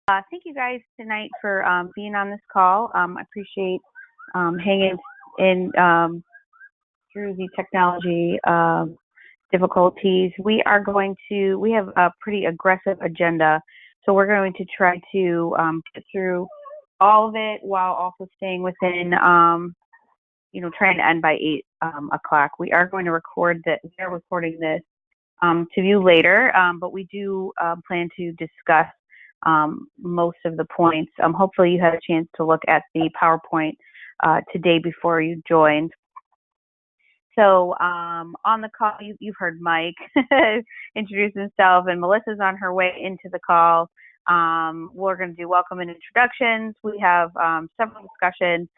Thank you guys tonight for being on this call. I appreciate hanging in through the technology difficulties. We have a pretty aggressive agenda, so we're going to try to get through all of it while also staying within, trying to end by 8 o'clock. We are going to record that. We are recording this to view later, but we do plan to discuss most of the points. Hopefully you had a chance to look at the PowerPoint today before you joined. So on the call, you've heard Mike introduce himself, and Melissa's on her way into the call. We're going to do welcome and introductions. We have several discussion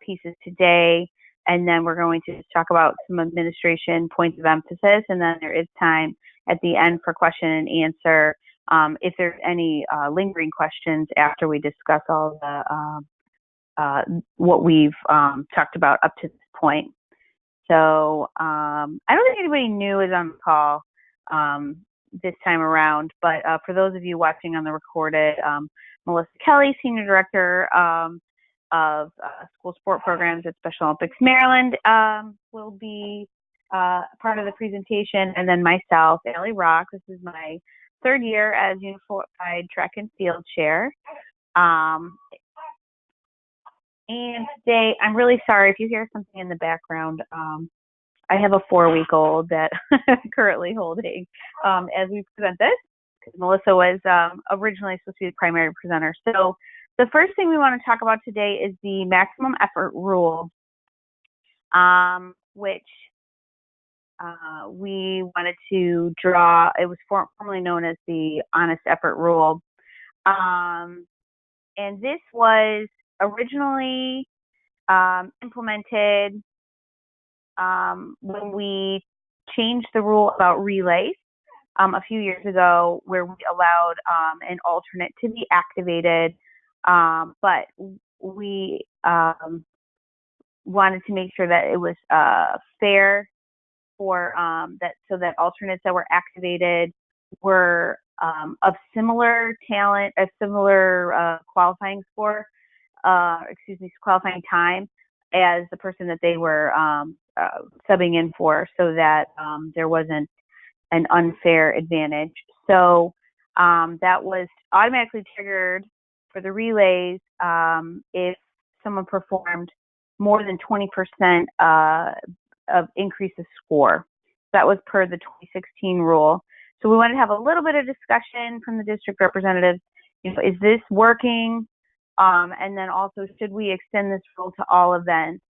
pieces today, and then we're going to just talk about some administration points of emphasis, and then there is time at the end for question and answer if there's any lingering questions after we discuss all the what we've talked about up to this point. So I don't think anybody new is on the call this time around, but for those of you watching on the recorded, Melissa Kelly, Senior Director of School Sport Programs at Special Olympics Maryland, will be part of the presentation, and then myself, Allie Rock. This is my 3rd year as Unified Track and Field Chair. And today, I'm really sorry if you hear something in the background. I have a 4-week-old that I'm currently holding as we present this, because Melissa was originally supposed to be the primary presenter. So the first thing we want to talk about today is the maximum effort rule, which we wanted to draw. It was formerly known as the honest effort rule. And this was originally implemented when we changed the rule about relays a few years ago, where we allowed an alternate to be activated, but we wanted to make sure that it was fair for that, so that alternates that were activated were of similar talent, a similar qualifying score, qualifying time as the person that they were subbing in for, so that there wasn't an unfair advantage. So that was automatically triggered for the relays if someone performed more than 20% of increase of score. That was per the 2016 rule. So we wanted to have a little bit of discussion from the district representatives. Is this working? And then also, should we extend this rule to all events?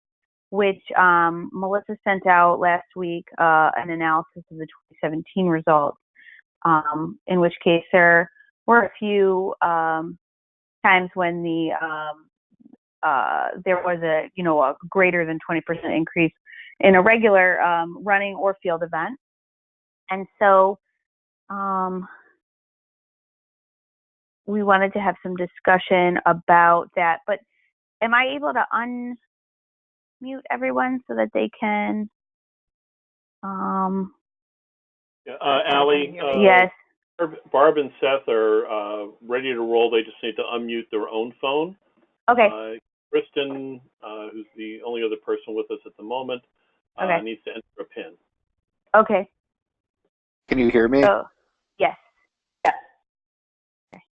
Which Melissa sent out last week an analysis of the 2017 results, in which case there were a few times when there was a greater than 20% increase in a regular running or field event. And so we wanted to have some discussion about that. But am I able to unmute everyone so that they can? Allie, yes. Barb and Seth are ready to roll. They just need to unmute their own phone. Okay. Kristen, who's the only other person with us at the moment, needs to enter a PIN. Okay. Can you hear me? Yes. Yeah. Okay.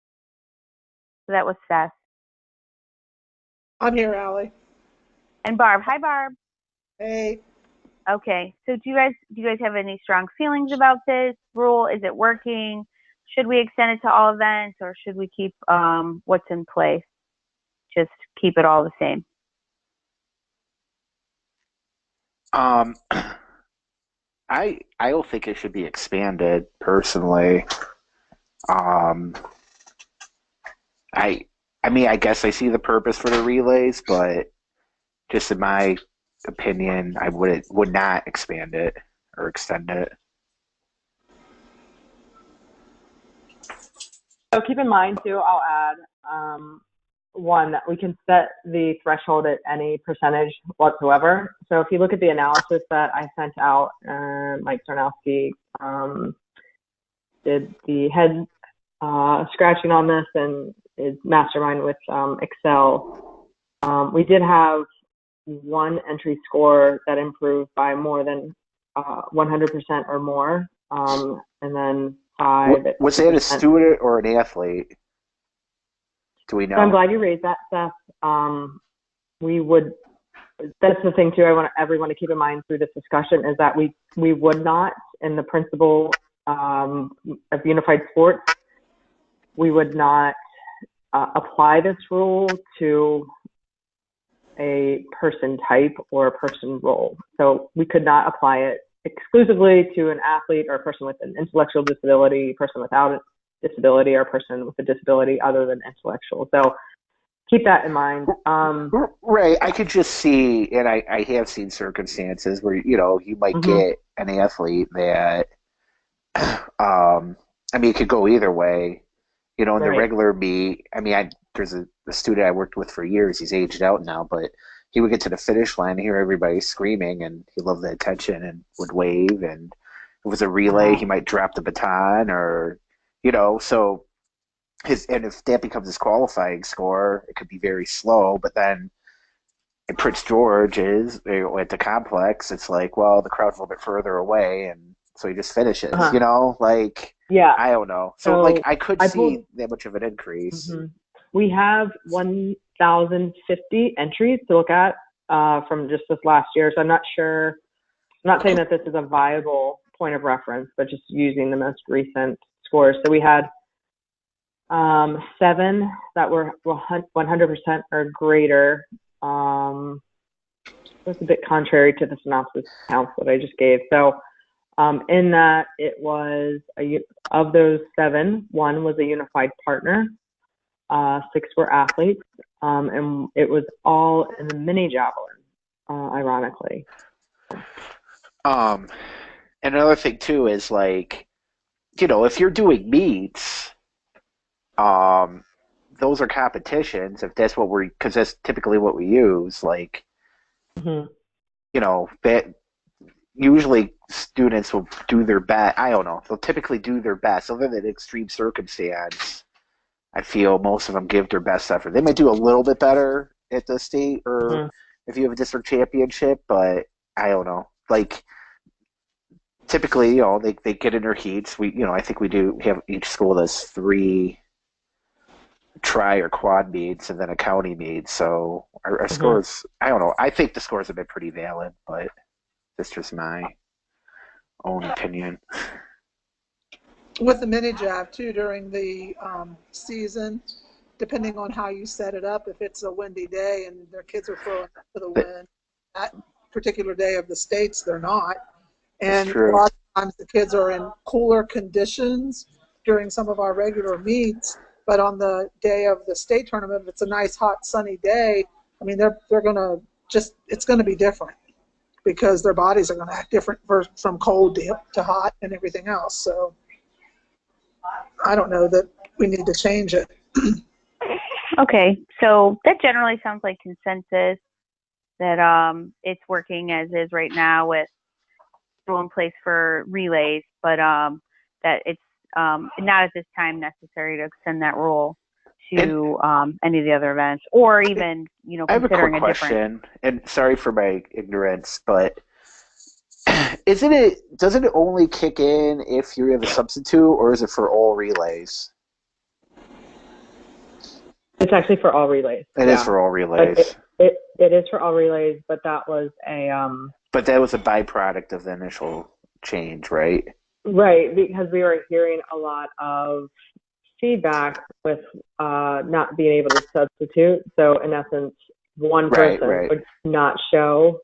So that was Seth. I'm here, Allie. And Barb. Hi, Barb. Hey. Okay. So do you guys have any strong feelings about this rule? Is it working? Should we extend it to all events, or should we keep what's in place? Just keep it all the same. I don't think it should be expanded personally. I mean, I guess I see the purpose for the relays, but just in my opinion, I would not expand it or extend it. So keep in mind too, I'll add one, that we can set the threshold at any percentage whatsoever. So if you look at the analysis that I sent out, Mike Sarnowski did the head scratching on this and is mastermind with Excel. We did have one entry score that improved by more than 100% or more, and then 5. Was that a student or an athlete? Do we know? So I'm glad you raised that, Seth. That's the thing too. I want everyone to keep in mind through this discussion is that we would not, in the principle of unified sports, we would not apply this rule to a person type or a person role. So we could not apply it exclusively to an athlete or a person with an intellectual disability, a person without a disability, or a person with a disability other than intellectual. So keep that in mind. Right. I could just see, and I have seen circumstances where, you might get an athlete that, it could go either way. In the regular meet, there's a student I worked with for years. He's aged out now, but he would get to the finish line and hear everybody screaming, and he loved the attention and would wave. And if it was a relay, he might drop the baton or, so and if that becomes his qualifying score, it could be very slow. But then in Prince George at the complex, it's like, well, the crowd's a little bit further away, and so he just finishes. Yeah. I don't know. So I could see that much of an increase. We have 1,050 entries to look at from just this last year. So I'm not sure. I'm not saying that this is a viable point of reference, but just using the most recent scores. So we had 7 that were 100% or greater. That's a bit contrary to the synopsis counts that I just gave. So in that, it was of those 7, 1 was a unified partner, 6 were athletes, and it was all in the mini javelin, ironically. Another thing too is if you're doing meets, those are competitions. If that's because that's typically what we use. That usually students will do their best. I don't know. They'll typically do their best. Other than extreme circumstance, I feel most of them give their best effort. They might do a little bit better at the state or if you have a district championship, but I don't know. Typically, they get in their heats. I think we have each school does 3 tri or quad meets and then a county meet. So our scores, I don't know. I think the scores have been pretty valid, but that's just my own opinion. With the mini jab too during the season, depending on how you set it up, if it's a windy day and their kids are throwing to the wind, that particular day of the states they're not. And a lot of times the kids are in cooler conditions during some of our regular meets, but on the day of the state tournament, if it's a nice hot sunny day, they're gonna it's gonna be different because their bodies are gonna act different from cold to hot and everything else. So I don't know that we need to change it. Okay, so that generally sounds like consensus that it's working as is right now with rule in place for relays, but that it's not at this time necessary to extend that rule to any of the other events, or even I have a quick question, and sorry for my ignorance, but doesn't it only kick in if you have a substitute, or is it for all relays? It's actually for all relays. It is for all relays. It is for all relays, but that was a But that was a byproduct of the initial change, right? Right, because we were hearing a lot of feedback with not being able to substitute. So in essence, one person would not show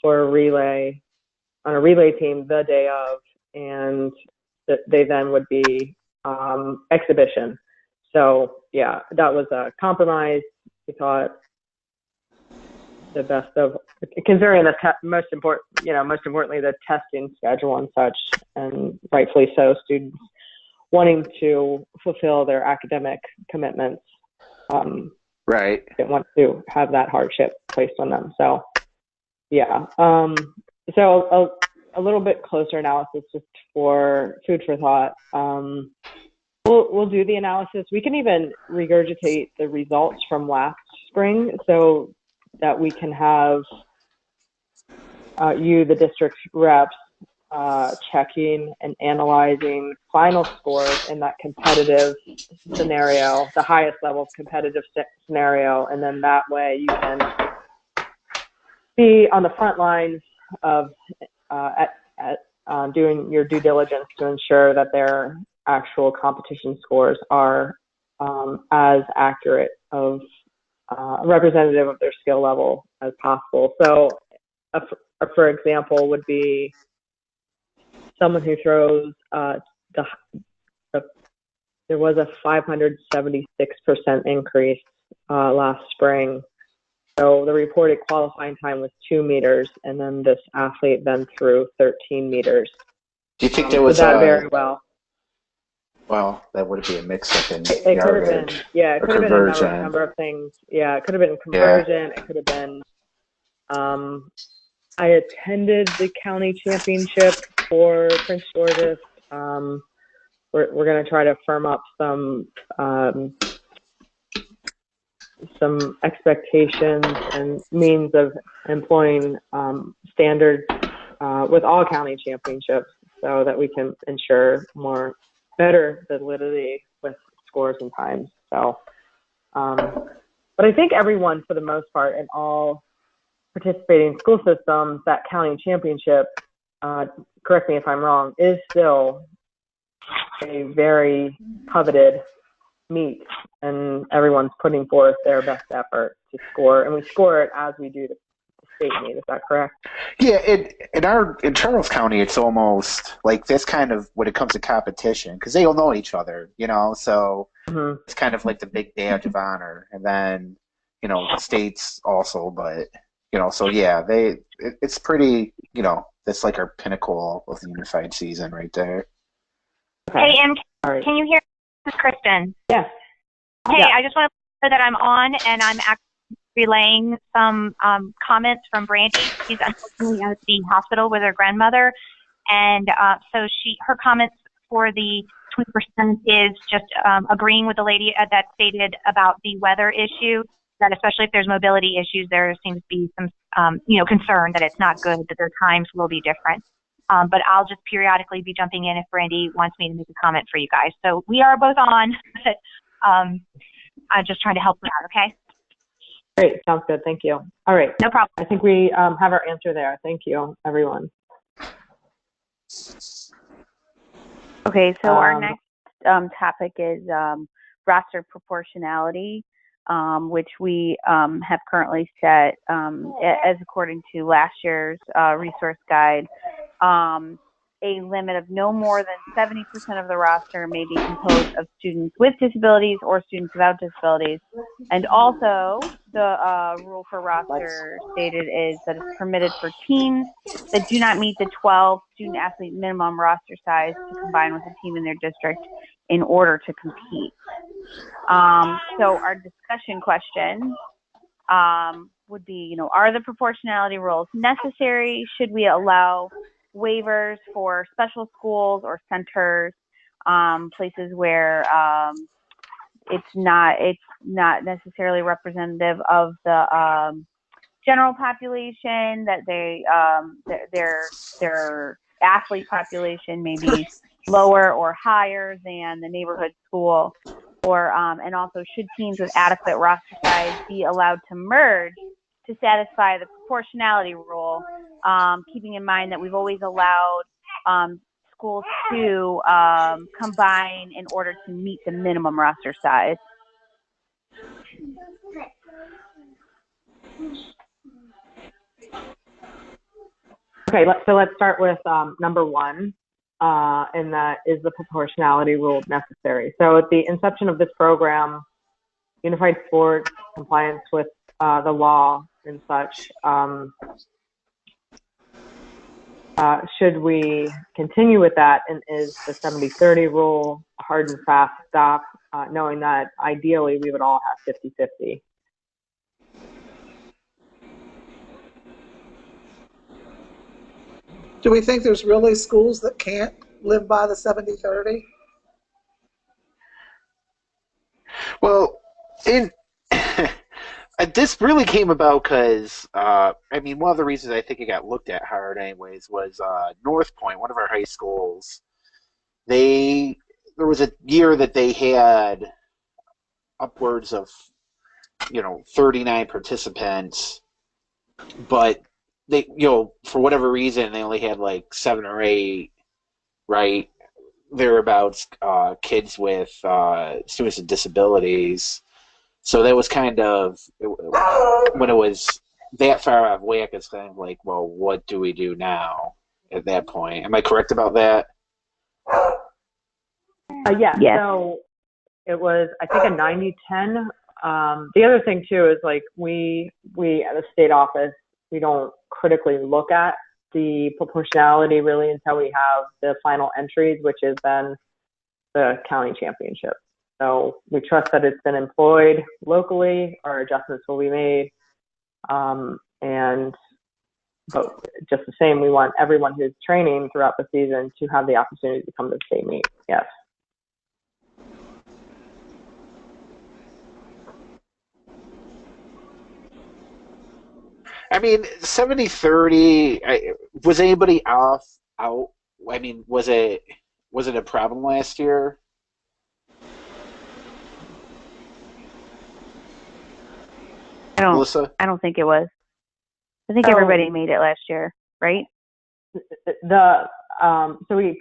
for a relay on a relay team the day of, and they then would be exhibition. So yeah, that was a compromise. We thought the best of, considering most importantly the testing schedule and such, and rightfully so, students wanting to fulfill their academic commitments. Didn't want to have that hardship placed on them. So yeah. So a little bit closer analysis just for food for thought. we'll do the analysis. We can even regurgitate the results from last spring so that we can have you, the district reps, checking and analyzing final scores in that competitive scenario, the highest level of competitive scenario, and then that way you can be on the front lines of doing your due diligence to ensure that their actual competition scores are as accurate of representative of their skill level as possible. So, for example, would be someone who throws there was a 576% increase last spring. So the reported qualifying time was 2 meters, and then this athlete then threw 13 meters. Do you think there was that very well? Well, that would be a mix-up in it yardage. Could have been, yeah, it could have been a number of things. Yeah, it could have been conversion. Yeah. It could have been. I attended the county championship for Prince George's. We're going to try to firm up some expectations and means of employing standards with all county championships so that we can ensure better validity with scores and times. So, but I think everyone, for the most part, in all participating school systems, that county championship, correct me if I'm wrong, is still a very coveted meet, and everyone's putting forth their best effort to score, and we score it as we do the state meet. Is that correct? Yeah, in Charles County, it's almost like this kind of when it comes to competition, because they all know each other, so it's kind of like the big badge of honor, and then states also, but so yeah, it's pretty, that's like our pinnacle of the unified season right there. Okay. Hey, Em, can you hear? This is Kristen. Yeah. Hey, yeah. I just want to know that I'm on, and I'm actually relaying some comments from Brandy. She's unfortunately at the hospital with her grandmother, and so her comments for the 20% is just agreeing with the lady that stated about the weather issue, that especially if there's mobility issues, there seems to be some concern that it's not good, that their times will be different. But I'll just periodically be jumping in if Brandy wants me to make a comment for you guys. So we are both on, but I'm just trying to help her out, okay? Great. Sounds good. Thank you. All right. No problem. I think we have our answer there. Thank you, everyone. Okay, so our next topic is roster proportionality, which we have currently set as according to last year's resource guide. A limit of no more than 70% of the roster may be composed of students with disabilities or students without disabilities. And also, the rule for roster stated is that it's permitted for teams that do not meet the 12 student-athlete minimum roster size to combine with a team in their district in order to compete. So our discussion question would be, are the proportionality rules necessary? Should we allow waivers for special schools or centers, places where it's not necessarily representative of the general population, that their athlete population may be lower or higher than the neighborhood school, or and also should teams with adequate roster size be allowed to merge to satisfy the proportionality rule, keeping in mind that we've always allowed schools to combine in order to meet the minimum roster size. Okay, so let's start with number one, and that is the proportionality rule necessary. So at the inception of this program, Unified Sports, compliance with the law and such, should we continue with that, and is the 70-30 rule a hard and fast stop, knowing that ideally we would all have 50-50? Do we think there's really schools that can't live by the 70-30? And this really came about because, one of the reasons I think it got looked at hard, anyways, was North Point, one of our high schools. There was a year that they had upwards of 39 participants, but they for whatever reason they only had like 7 or 8, right, thereabouts, kids with students with disabilities. So that was kind of, when it was that far out of whack, it's kind of like, well, what do we do now at that point? Am I correct about that? Yeah. Yes. So it was, I think, a 90-10. The other thing too is, like, we at the state office, we don't critically look at the proportionality really until we have the final entries, which is then the county championship. So we trust that it's been employed locally, or adjustments will be made. But just the same, we want everyone who's training throughout the season to have the opportunity to come to the state meet. Yes. I mean, 70-30, was anybody out? I mean, was it a problem last year? Melissa? I don't think it was. I think everybody made it last year, right? So we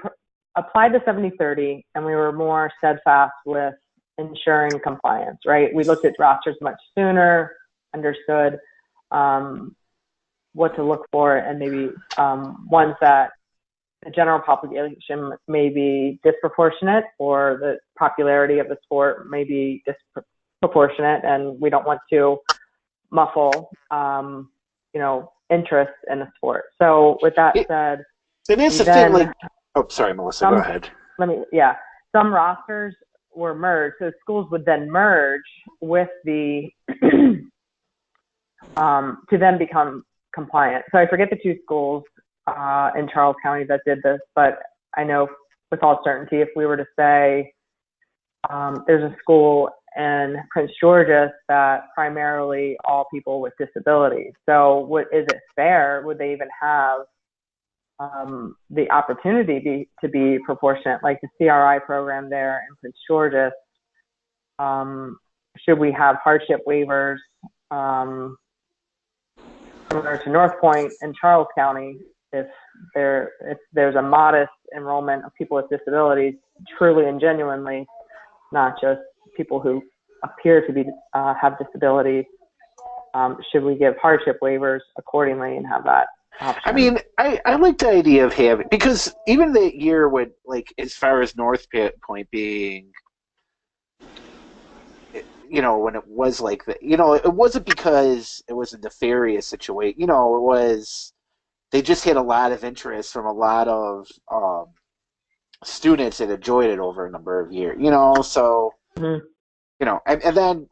applied the 70-30, and we were more steadfast with ensuring compliance, right? We looked at rosters much sooner, understood what to look for, and maybe ones that the general population may be disproportionate, or the popularity of the sport may be disproportionate, and we don't want to muffle, interest in the sport. So with that said, it is the thing. Like, oh, sorry, Melissa, go ahead. Some rosters were merged, so schools would then merge with the to then become compliant. So I forget the 2 schools in Charles County that did this, but I know with all certainty, if we were to say there's a school in Prince George's that primarily all people with disabilities. So is it fair? Would they even have the opportunity to be proportionate, like the CRI program there in Prince George's? Should we have hardship waivers similar to North Point in Charles County if there's a modest enrollment of people with disabilities, truly and genuinely, not just people who appear to be have disabilities? Should we give hardship waivers accordingly and have that option? I mean, I like the idea of having, because even the year when, like, as far as North Point being, when it was like that, it wasn't because it was a nefarious situation. It was, they just had a lot of interest from a lot of students that enjoyed it over a number of years, so, and then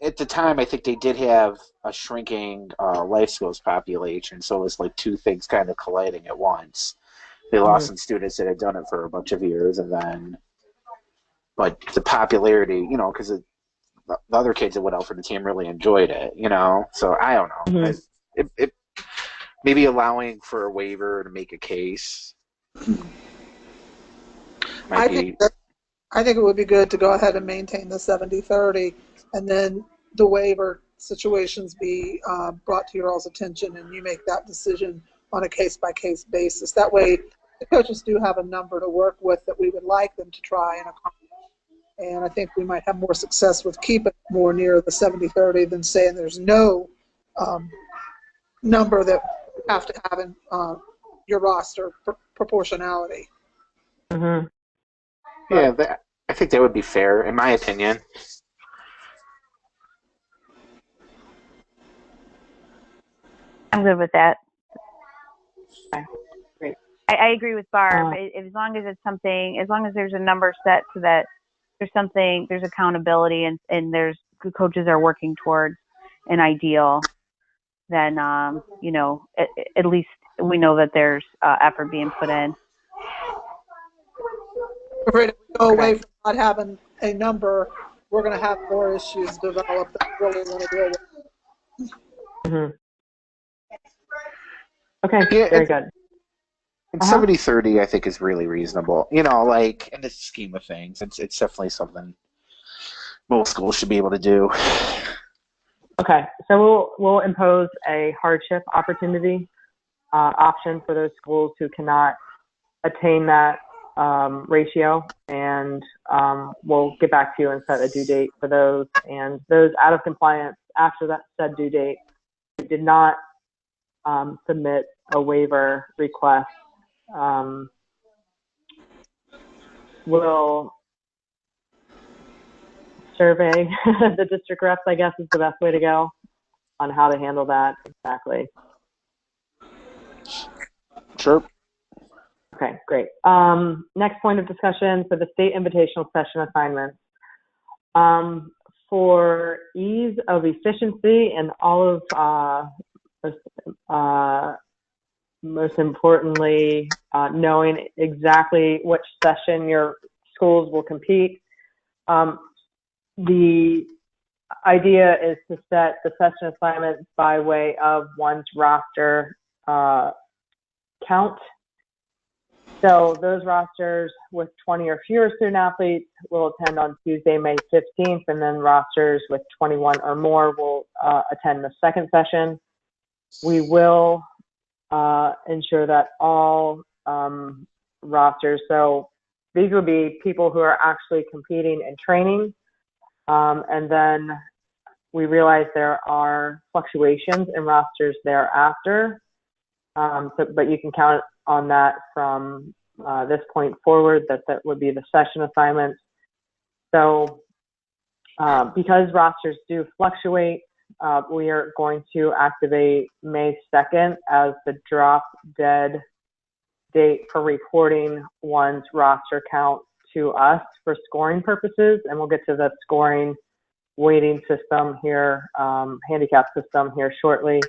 at the time, I think they did have a shrinking life skills population, so it was like 2 things kind of colliding at once. They lost some students that had done it for a bunch of years, but the popularity, because the other kids that went out for the team really enjoyed it, So I don't know. It maybe allowing for a waiver to make a case. I think it would be good to go ahead and maintain the 70-30, and then the waiver situations be brought to your all's attention, and you make that decision on a case-by-case basis. That way, the coaches do have a number to work with that we would like them to try and accomplish. And I think we might have more success with keeping it more near the 70-30 than saying there's no number that you have to have in your roster proportionality. Mm-hmm. Yeah, I think that would be fair, in my opinion. I'm good with that. Okay, great. I agree with Barb. As long as it's something, as long as there's a number set so that there's accountability and there's coaches are working towards an ideal, then at least we know that there's effort being put in. We're afraid if we go away from not having a number we're going to have more issues develop that we really want to deal with. Mm-hmm. Okay, yeah, very good. And 70-30, I think, is really reasonable. You know, like, in the scheme of things, it's definitely something most schools should be able to do. Okay, so we'll impose a hardship opportunity option for those schools who cannot attain that ratio, and we'll get back to you and set a due date for those. And those out of compliance after that said due date who did not submit a waiver request will survey the district reps, I guess is the best way to go on how to handle that exactly. Sure. Okay, great. Next point of discussion for the state invitational session assignments. For ease of efficiency and all of, most importantly, knowing exactly which session your schools will compete, the idea is to set the session assignments by way of one's roster count. So those rosters with 20 or fewer student athletes will attend on Tuesday, May 15th, and then rosters with 21 or more will attend the second session. We will ensure that all rosters, so these will be people who are actually competing and training, and then we realize there are fluctuations in rosters thereafter, but you can count on that from this point forward, that would be the session assignments. So because rosters do fluctuate, we are going to activate May 2nd as the drop dead date for reporting one's roster count to us for scoring purposes, and we'll get to the scoring weighting system here, handicap system here shortly.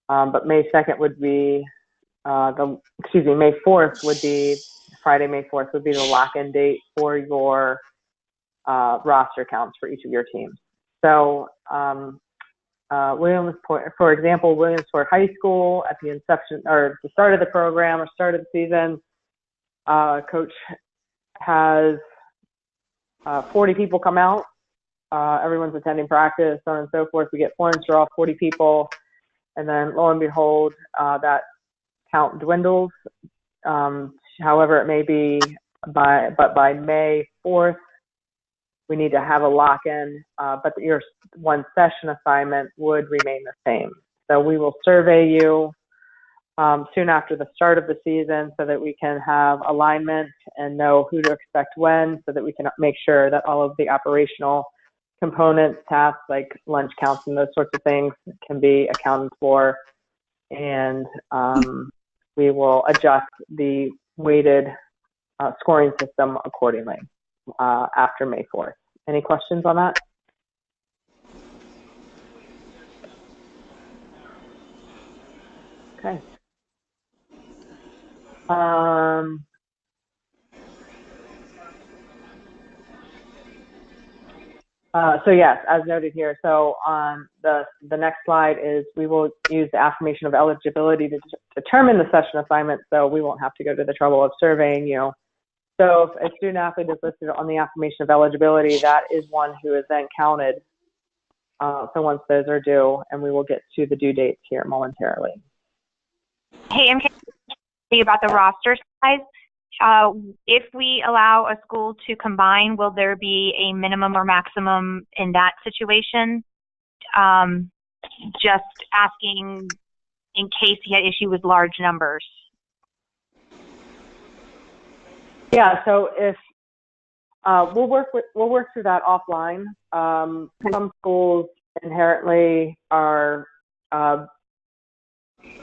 But May 2nd would be May 4th would be, Friday, May 4th would be the lock-in date for your roster counts for each of your teams. So Williamsport, for example, Williamsport High School at the inception or the start of the program or start of the season, coach has 40 people come out. Everyone's attending practice, so on and so forth. We get forms for all 40 people, and then lo and behold, that count dwindles. However it may be, by May 4th, we need to have a lock-in, but your one session assignment would remain the same. So we will survey you soon after the start of the season so that we can have alignment and know who to expect when, so that we can make sure that all of the operational components, tasks like lunch counts and those sorts of things can be accounted for. And we will adjust the weighted scoring system accordingly after May 4th. Any questions on that? Okay. So yes, as noted here, so on the next slide is we will use the affirmation of eligibility to determine the session assignment, so we won't have to go to the trouble of surveying you. So if a student athlete is listed on the affirmation of eligibility, that is one who is then counted. So once those are due, and we will get to the due dates here momentarily. Hey, I'm curious about the roster size. If we allow a school to combine, will there be a minimum or maximum in that situation? Just asking in case you had issue with large numbers. Yeah, so if we'll work through that offline. Some schools inherently are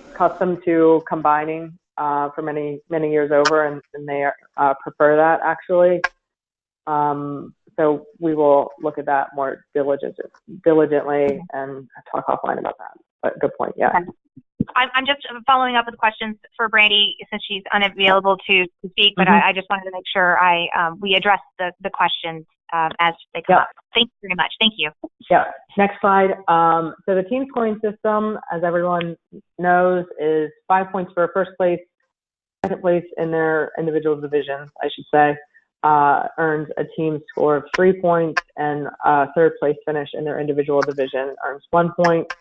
accustomed to combining for many years over, and they prefer that actually. So we will look at that more diligently and talk offline about that. But good point, yeah. Okay. I'm just following up with questions for Brandy since she's unavailable to speak, but I just wanted to make sure we addressed the questions as they come up. Thank you very much. Thank you. Yeah. Next slide. So the team scoring system, as everyone knows, is 5 points for first place, second place in their individual divisions, I should say, earns a team score of 3 points, and third place finish in their individual division earns 1 point.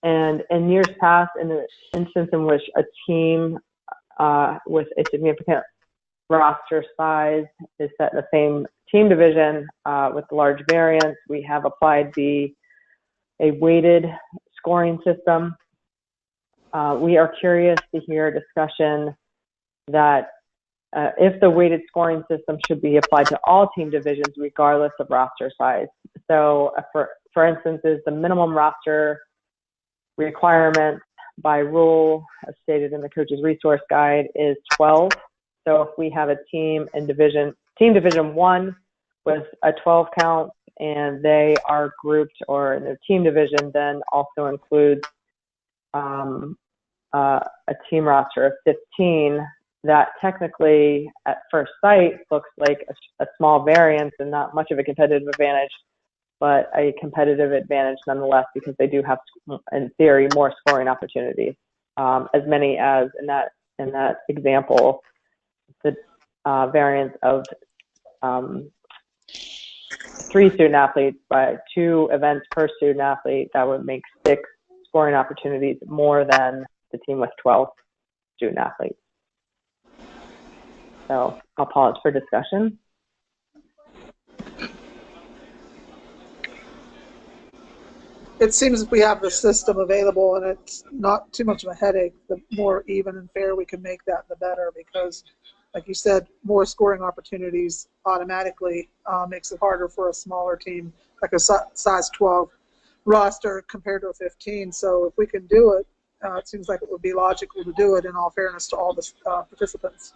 And in years past, in the instance in which a team with a significant roster size is set in the same team division with large variance, we have applied a weighted scoring system. We are curious to hear a discussion that if the weighted scoring system should be applied to all team divisions regardless of roster size. So for instance, is the minimum roster requirement by rule, as stated in the coach's resource guide, is 12. So if we have a team in team division 1 with a 12 count, and they are grouped, or in their team division then also includes a team roster of 15, that technically at first sight looks like a small variance and not much of a competitive advantage, but a competitive advantage nonetheless, because they do have, in theory, more scoring opportunities. As many as in that example, the variance of 3 student athletes by 2 events per student athlete, that would make 6 scoring opportunities more than the team with 12 student athletes. So I'll pause for discussion. It seems we have the system available and it's not too much of a headache. The more even and fair we can make that, the better, because like you said, more scoring opportunities automatically makes it harder for a smaller team, like a size 12 roster compared to a 15. So if we can do it, it seems like it would be logical to do it in all fairness to all the participants.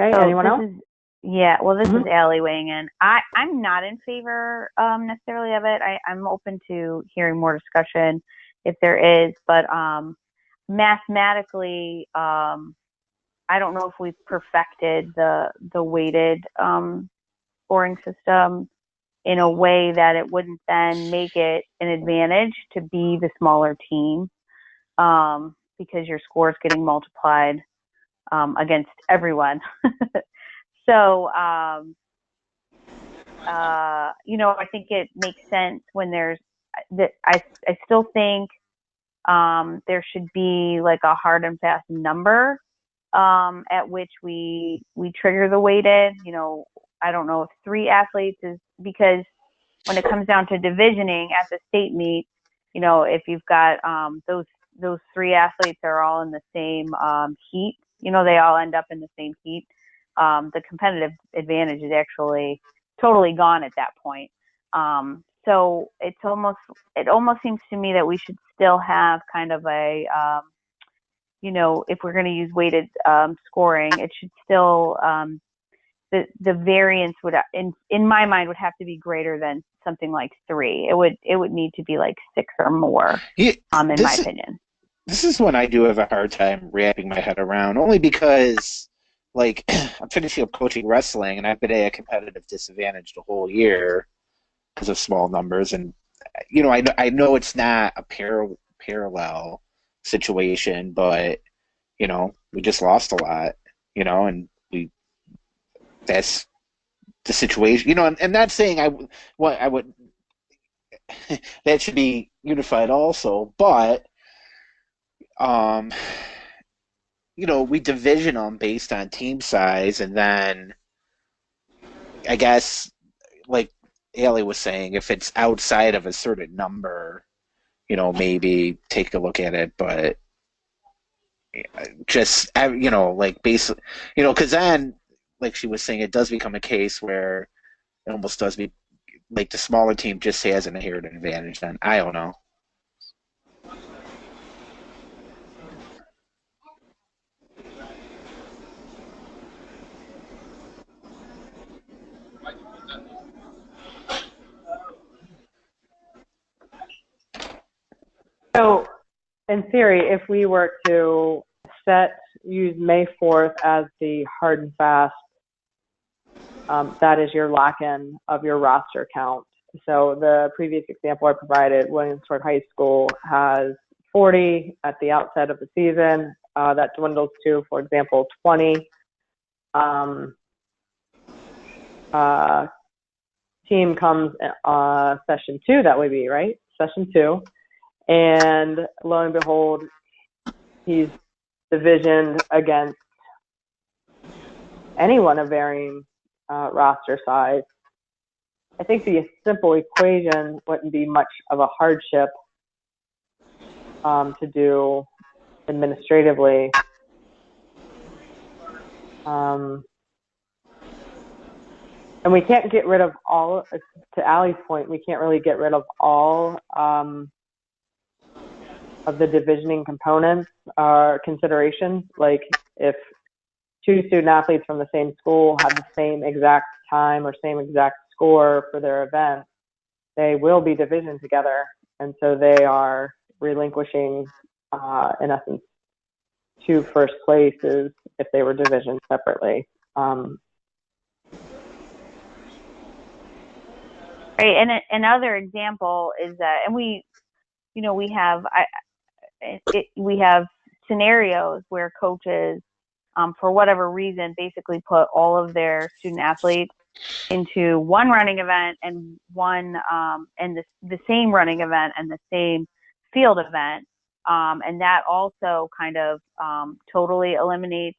Okay, anyone else? This is Allie weighing in. I'm not in favor necessarily of it. I'm open to hearing more discussion if there is, but mathematically, I don't know if we've perfected the weighted scoring system in a way that it wouldn't then make it an advantage to be the smaller team, because your score is getting multiplied against everyone. So, I think it makes sense when there's that. I still think there should be like a hard and fast number at which we trigger the weighted. I don't know if 3 athletes is, because when it comes down to divisioning at the state meet, if you've got those 3 athletes are all in the same heat, they all end up in the same heat. The competitive advantage is actually totally gone at that point. So it almost seems to me that we should still have kind of a, if we're going to use weighted scoring, it should still, the variance would, in my mind, would have to be greater than something like 3. It would need to be like 6 or more, in my opinion. This is one I do have a hard time wrapping my head around, only because, like, I'm finishing up coaching wrestling, and I've been at a competitive disadvantage the whole year because of small numbers. And, I know it's not a parallel situation, but, we just lost a lot, and that's the situation, and not saying I would that should be unified also, but we division them based on team size, and then I guess, like Allie was saying, if it's outside of a certain number, maybe take a look at it, but just, like basically, because then, like she was saying, it does become a case where it almost does be like the smaller team just has an inherent advantage. Then I don't know. So in theory, if we were to use May 4th as the hard and fast, that is your lock-in of your roster count. So the previous example I provided, Williamsport High School has 40 at the outset of the season. That dwindles to, for example, 20. Team comes session 2, that would be, right? Session 2. And lo and behold, he's divisioned against anyone of varying roster size. I think the simple equation wouldn't be much of a hardship to do administratively. And we can't get rid of all, to Allie's point, we can't really get rid of all of the divisioning components or considerations. Like if 2 student athletes from the same school have the same exact time or same exact score for their event, they will be divisioned together. And so they are relinquishing, in essence, 2 first places if they were divisioned separately. Right, and another example is that, and we have scenarios where coaches, for whatever reason, basically put all of their student athletes into one running event and one and the same running event and the same field event, and that also kind of totally eliminates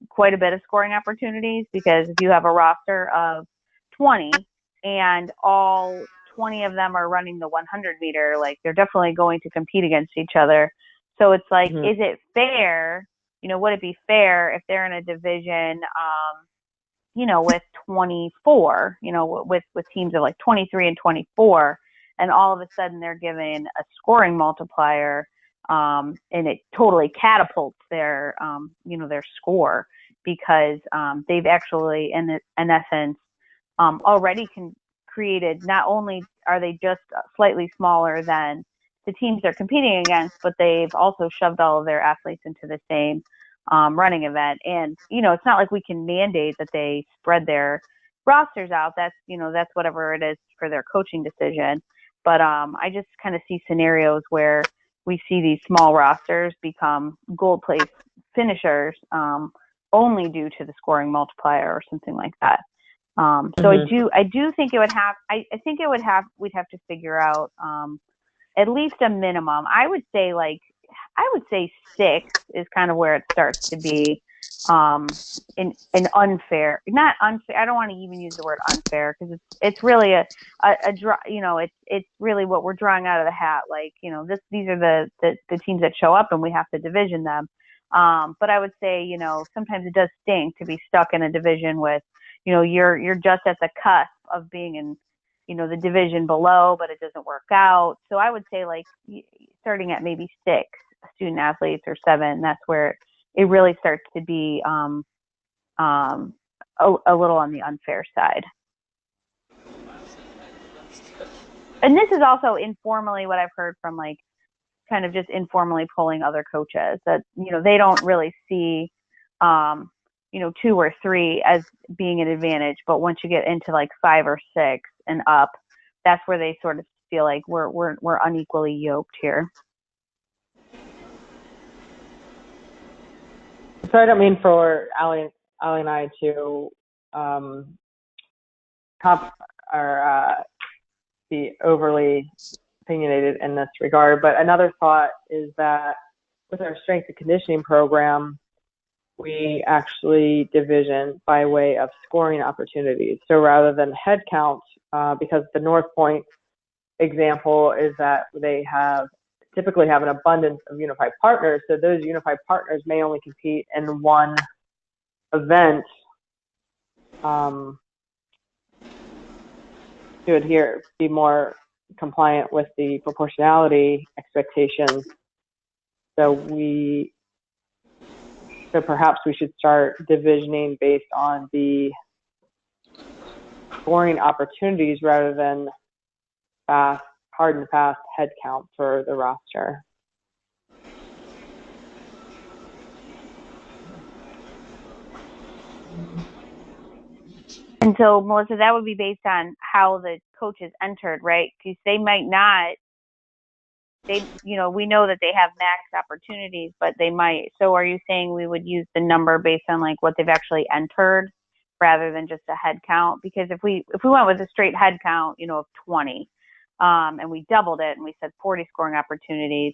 quite a bit of scoring opportunities, because if you have a roster of 20 and all 20 of them are running the 100 meter, like they're definitely going to compete against each other. So it's like, is it fair? Would it be fair if they're in a division, with 24, with teams of like 23 and 24, and all of a sudden they're given a scoring multiplier, and it totally catapults their, their score, because they've actually, in essence, already created, not only are they just slightly smaller than the teams they're competing against, but they've also shoved all of their athletes into the same running event. And, it's not like we can mandate that they spread their rosters out. That's whatever it is for their coaching decision. But I just kind of see scenarios where we see these small rosters become gold place finishers only due to the scoring multiplier or something like that. So I do think it would have, we'd have to figure out at least a minimum. I would say 6 is kind of where it starts to be an unfair, not unfair. I don't want to even use the word unfair, because it's really a draw, it's really what we're drawing out of the hat. Like, these are the teams that show up and we have to division them. But I would say, sometimes it does stink to be stuck in a division with, you're just at the cusp of being in, the division below, but it doesn't work out. So I would say, like, starting at maybe 6 student athletes or 7, that's where it really starts to be a little on the unfair side. And this is also informally what I've heard from, like, kind of just informally polling other coaches, that, they don't really see 2 or 3 as being an advantage, but once you get into like 5 or 6 and up, that's where they sort of feel like we're unequally yoked here. So I don't mean for Allie and I to be overly opinionated in this regard, but another thought is that with our strength and conditioning program, we actually division by way of scoring opportunities. So rather than head count, because the North Point example is that they typically have an abundance of unified partners. So those unified partners may only compete in one event to be more compliant with the proportionality expectations. So perhaps we should start divisioning based on the scoring opportunities rather than hard and fast head count for the roster. And so, Melissa, that would be based on how the coaches entered, right? Because they might not. We know that they have max opportunities, but they might. So, are you saying we would use the number based on like what they've actually entered, rather than just a head count? Because if we went with a straight head count, of 20, and we doubled it and we said 40 scoring opportunities,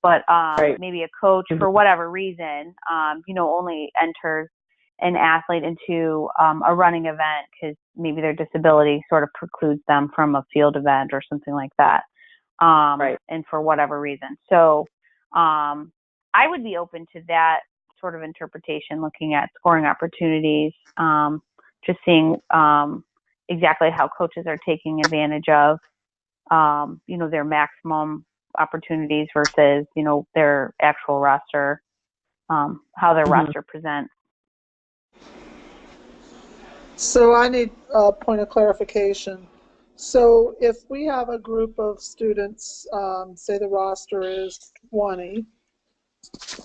but right. maybe a coach for whatever reason, only enters an athlete into a running event because maybe their disability sort of precludes them from a field event or something like that, right. and for whatever reason. So I would be open to that sort of interpretation, looking at scoring opportunities, just seeing exactly how coaches are taking advantage of their maximum opportunities versus their actual roster, how their roster presents. So I need a point of clarification. So if we have a group of students, say the roster is 20,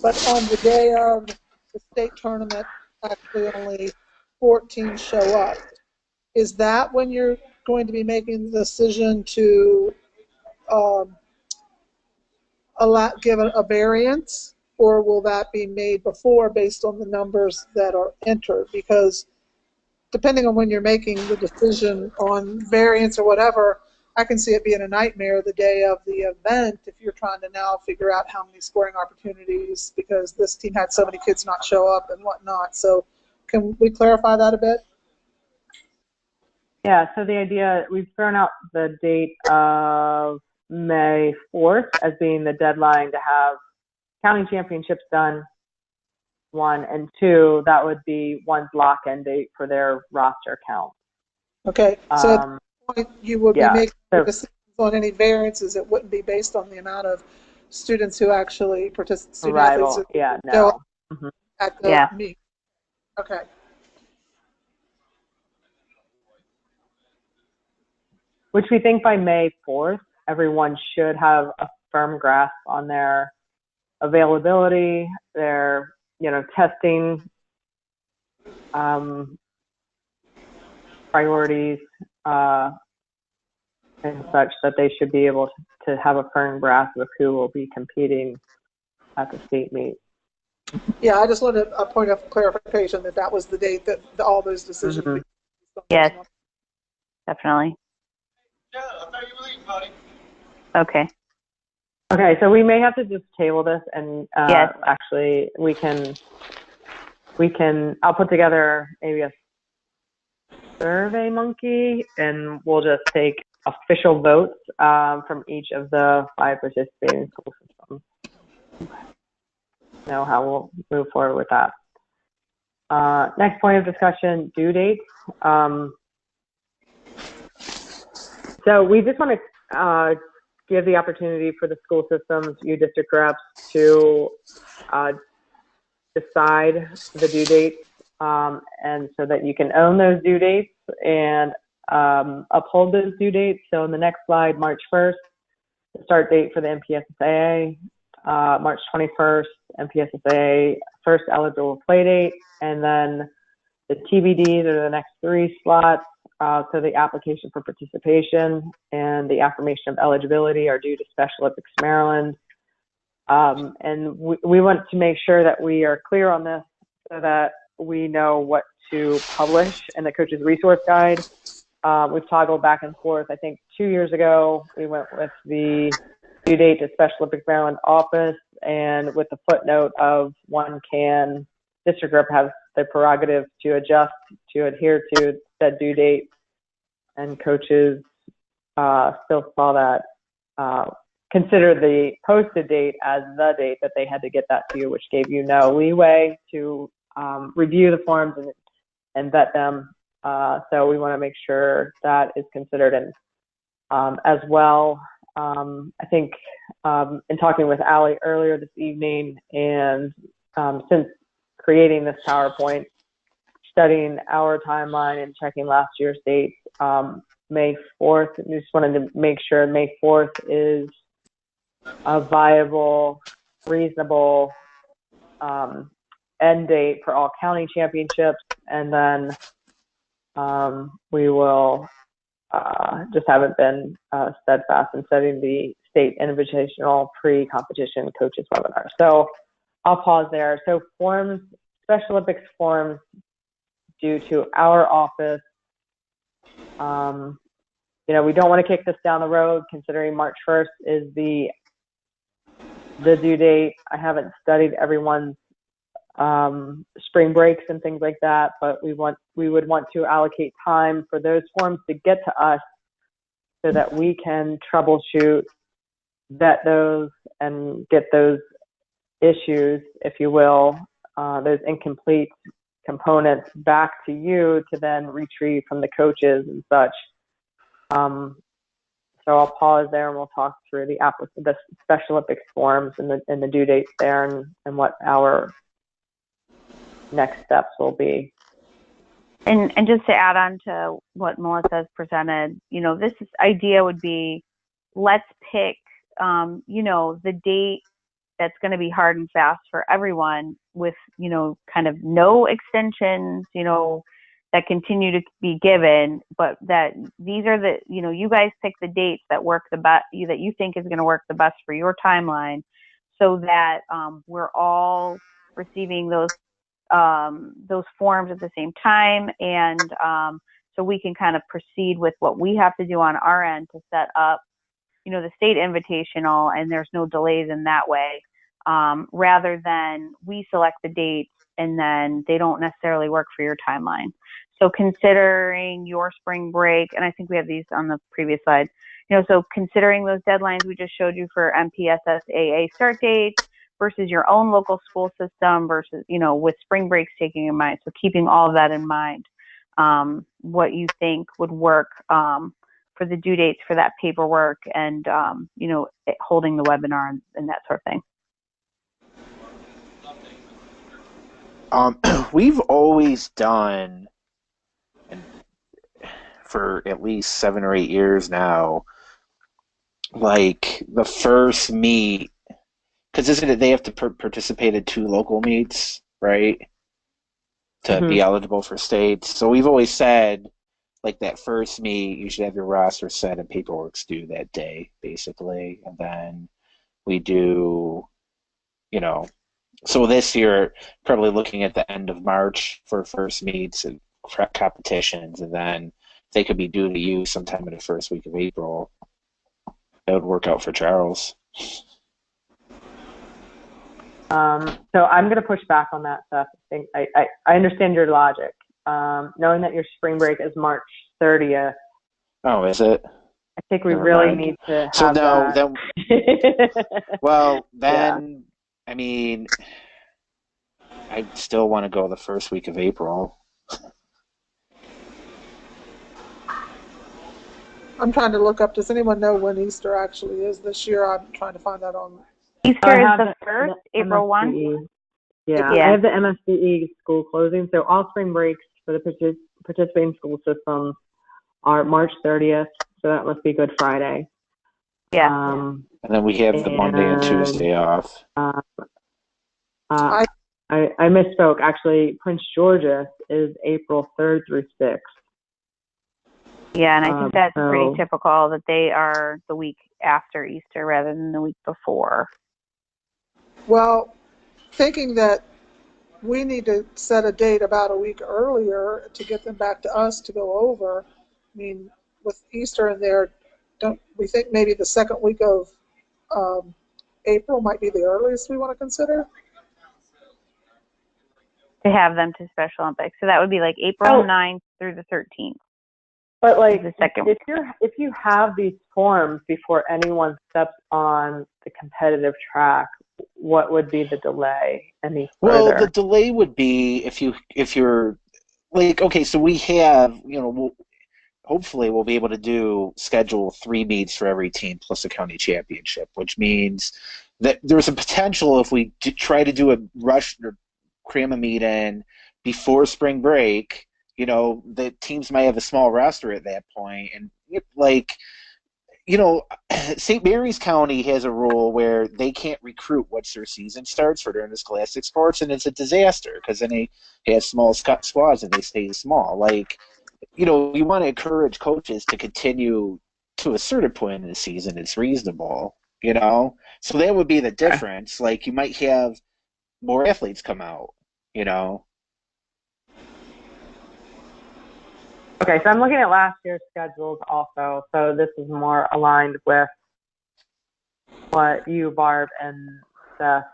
but on the day of the state tournament, actually only 14 show up, is that when you're going to be making the decision to give a variance, or will that be made before based on the numbers that are entered? Because depending on when you're making the decision on variance or whatever, I can see it being a nightmare the day of the event if you're trying to now figure out how many scoring opportunities because this team had so many kids not show up and whatnot. So can we clarify that a bit? Yeah, so the idea, we've thrown out the date of May 4th as being the deadline to have county championships done, 1, and 2, that would be one's lock-in date for their roster count. Okay, so at that point you would be making decisions on any variances. It wouldn't be based on the amount of students who actually participate. At the meet. Okay. Which we think by May 4th, everyone should have a firm grasp on their availability, their, testing priorities, and such, that they should be able to have a firm grasp of who will be competing at the state meet. Yeah, I just wanted a point of clarification that was the date that all those decisions were. Yes, definitely. Yeah, I thought you were leaving, buddy. Okay. Okay, so we may have to just table this, and actually we can. I'll put together maybe a survey monkey, and we'll just take official votes from each of the 5 participating school systems. Know how we'll move forward with that. Next point of discussion: due dates. So we just want to give the opportunity for the school systems, you district reps, to decide the due dates, and so that you can own those due dates and uphold those due dates. So in the next slide, March 1st, the start date for the MPSSAA, March 21st, MPSSAA first eligible play date, and then the TBDs are the next 3 slots. So the application for participation and the affirmation of eligibility are due to Special Olympics Maryland. And we want to make sure that we are clear on this so that we know what to publish in the coach's resource guide. We've toggled back and forth. I think 2 years ago, we went with the due date to Special Olympics Maryland office, and with the footnote of district rep has the prerogative to adjust to adhere to that due date, and coaches still saw that, consider the posted date as the date that they had to get that to you, which gave you no leeway to review the forms and vet them. So we want to make sure that is considered. And as well, I think in talking with Allie earlier this evening, and since creating this PowerPoint, studying our timeline and checking last year's dates, May 4th, we just wanted to make sure May 4th is a viable, reasonable end date for all county championships. And then we will just haven't been steadfast in setting the state invitational pre-competition coaches webinar. So I'll pause there. So forms, Special Olympics forms due to our office. We don't want to kick this down the road considering March 1st is the due date. I haven't studied everyone's spring breaks and things like that, but we would want to allocate time for those forms to get to us so that we can troubleshoot, vet those, and get those issues, if you will, those incomplete components back to you to then retrieve from the coaches and such. So I'll pause there and we'll talk through the Special Olympics forms and the due dates there and what our next steps will be. And just to add on to what Melissa has presented, this idea would be, let's pick, the date that's going to be hard and fast for everyone with, kind of no extensions, that continue to be given, but that these are the, you guys pick the dates that work the best, that you think is going to work the best for your timeline, so that we're all receiving those forms at the same time, and so we can kind of proceed with what we have to do on our end to set up, the state invitational, and there's no delays in that way, rather than we select the dates and then they don't necessarily work for your timeline. So considering your spring break, and I think we have these on the previous slide, so considering those deadlines we just showed you for MPSSAA start dates versus your own local school system versus, with spring breaks taking in mind. So keeping all of that in mind, what you think would work for the due dates for that paperwork and, holding the webinar and that sort of thing. We've always done, and for at least 7 or 8 years now, like the first meet, because isn't it they have to participate in 2 local meets, right, to be eligible for states? So we've always said, like, that first meet, you should have your roster set and paperwork's due that day, basically, and then we do, so this year, probably looking at the end of March for first meets and competitions, and then they could be due to you sometime in the first week of April. That would work out for Charles. So I'm going to push back on that, Seth. I understand your logic. Knowing that your spring break is March 30th. Oh, is it? I think we really need to have so no, that. Then, well, then, I mean, I still want to go the first week of April. I'm trying to look up, does anyone know when Easter actually is this year? I'm trying to find that on. Easter is the 1st, April 1. Yeah, I have the MSDE school closing. So all spring breaks for the participating school systems are March 30th. So that must be Good Friday. Yeah. And then we have the Monday and Tuesday off. I misspoke. Actually, Prince George's is April 3rd through 6th. Yeah, and I think that's pretty typical that they are the week after Easter rather than the week before. Well, thinking that we need to set a date about a week earlier to get them back to us to go over. I mean, with Easter in there, don't we think maybe the second week of April might be the earliest we want to consider? To have them to Special Olympics. So that would be like April 9th through the 13th. But like, the second if you have these forms before anyone steps on the competitive track, what would be the delay any further? Well, the delay would be if you're like, okay, so we have, hopefully we'll be able to schedule 3 meets for every team plus a county championship, which means that there's a potential if we try to do a rush or cram a meet in before spring break, the teams might have a small roster at that point. And St. Mary's County has a rule where they can't recruit once their season starts for interscholastic sports, and it's a disaster because then they have small squads and they stay small. Like, you want to encourage coaches to continue to a certain point in the season. It's reasonable, So that would be the difference. Like you might have more athletes come out, Okay, so I'm looking at last year's schedules also. So this is more aligned with what you, Barb, and Seth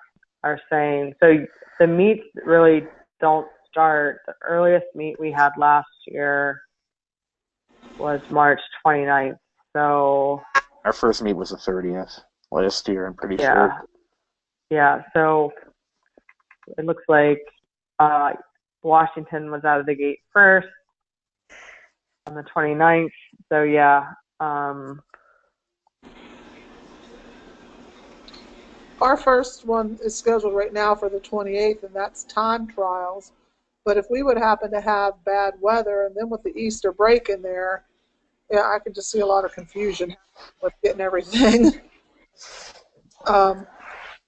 are saying. So the meets really don't start. The earliest meet we had last year was March 29th. So our first meet was the 30th last year, I'm pretty yeah. sure. Yeah, so it looks like Washington was out of the gate first on the 29th. So yeah. Our first one is scheduled right now for the 28th, and that's time trials. But if we would happen to have bad weather, and then with the Easter break in there, yeah, I could just see a lot of confusion with getting everything.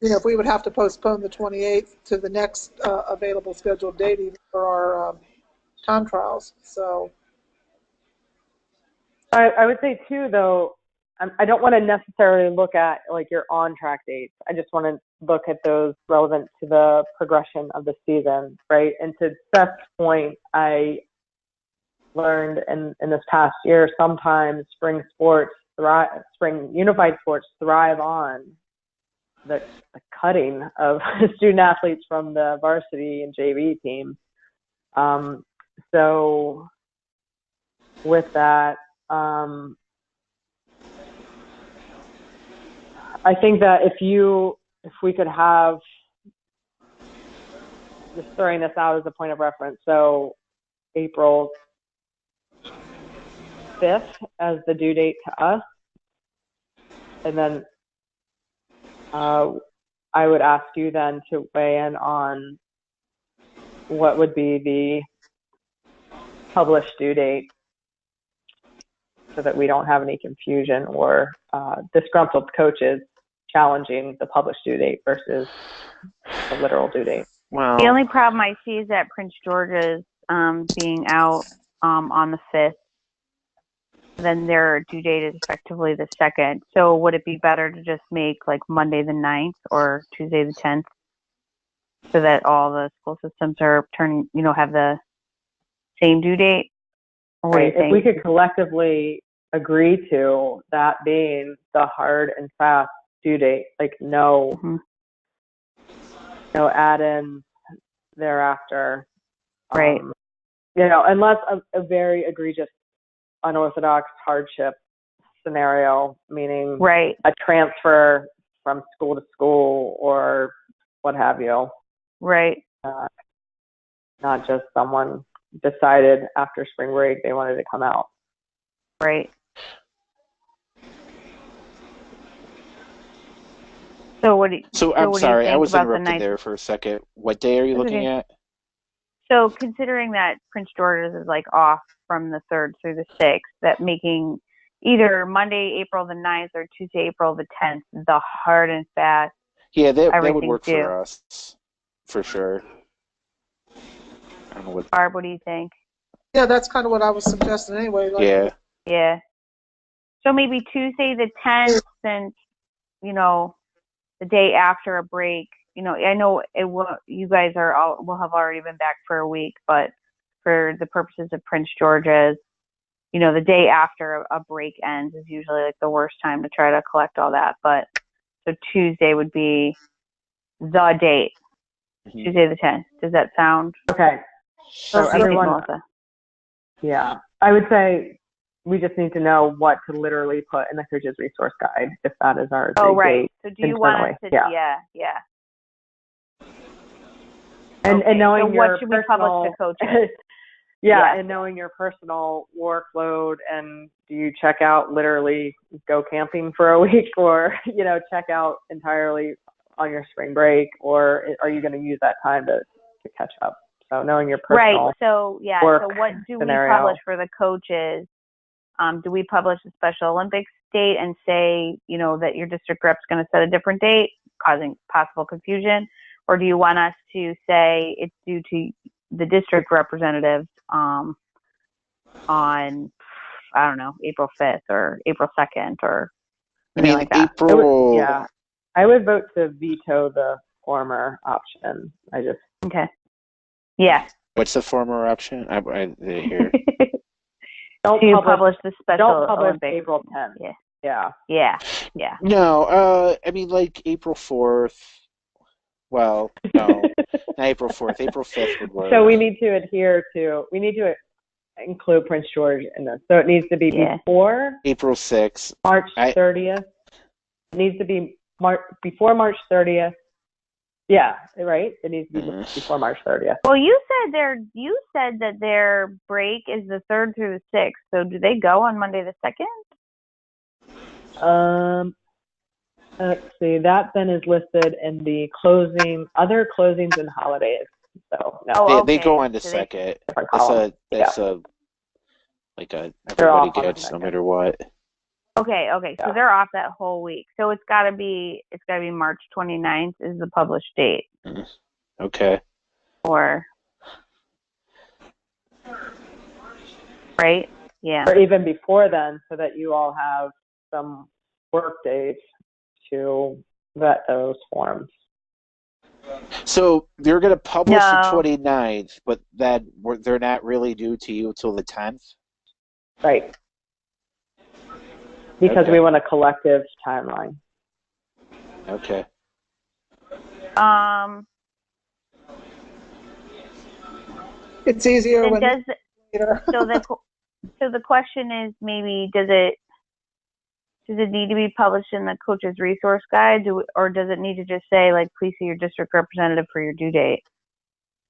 If we would have to postpone the 28th to the next available scheduled date even for our time trials. So I would say too, though, I don't want to necessarily look at like your on-track dates. I just want to look at those relevant to the progression of the season, right? And to Seth's point, I learned in this past year, sometimes spring unified sports thrive on the cutting of student athletes from the varsity and JV teams. So with that, I think that if we could have, just throwing this out as a point of reference, so April 5th as the due date to us, and then I would ask you then to weigh in on what would be the published due date so that we don't have any confusion or disgruntled coaches challenging the published due date versus the literal due date. Well, the only problem I see is that Prince George's being out on the 5th. Then their due date is effectively the 2nd. So would it be better to just make like Monday the 9th or Tuesday the 10th so that all the school systems are have the same due date? Or what do you think? If we could collectively agree to that being the hard and fast due date, like no add-ins thereafter. Right. Unless a very egregious unorthodox hardship scenario, meaning a transfer from school to school or what have you. Right. Not just someone decided after spring break they wanted to come out. Right. So I'm sorry, I was interrupted there for a second. What day are you looking at? So considering that Prince George's is like off from the 3rd through the 6th, that making either Monday, April the 9th or Tuesday, April the 10th, the hard and fast. Yeah, that would work for us, for sure. I don't know what. Barb, what do you think? Yeah, that's kind of what I was suggesting anyway. Yeah. So maybe Tuesday the 10th, since, the day after a break. I know you guys will have already been back for a week, but for the purposes of Prince George's, the day after a break ends is usually like the worst time to try to collect all that. But so Tuesday would be the date, Tuesday the 10th. Does that sound okay? So everyone, yeah, I would say we just need to know what to literally put in the coach's resource guide if that is our right. Date so do you want us to? Yeah. And knowing your what should we publish to coaches? and knowing your personal workload, and do you check out literally go camping for a week, or check out entirely on your spring break, or are you going to use that time to catch up? So knowing your personal So what do scenario. We publish for the coaches? Do we publish a Special Olympics date and say that your district rep's going to set a different date, causing possible confusion? Or do you want us to say it's due to the district representatives on, I don't know, April 5th or April 2nd or I something mean, like that. April. I would vote to veto the former option. Okay. Yeah. What's the former option? I didn't hear. Don't to publish the special don't publish Olympics. April 10th. Yeah. No, I mean, like April 4th. Well, no, not April 4th. April 5th would work. So we need to include Prince George in this. So it needs to be before April 6th. March 30th. It needs to be before March 30th. Yeah, right? It needs to be before March 30th. Well, you said that their break is the 3rd through the 6th. So do they go on Monday the 2nd? Let's see. That then is listed in the other closings and holidays. So no. They go on the 2nd. That's everybody gets no matter what. Okay. So they're off that whole week. So it's gotta be March 29th is the published date. Okay. Or right? Yeah. Or even before then, so that you all have some work days to vet those forms. So they're going to publish the 29th, but then they're not really due to you until the 10th? Right. Because we want a collective timeline. Okay. It's easier when later. So the question is, maybe does it need to be published in the coach's resource guide, or does it need to just say, like, please see your district representative for your due date?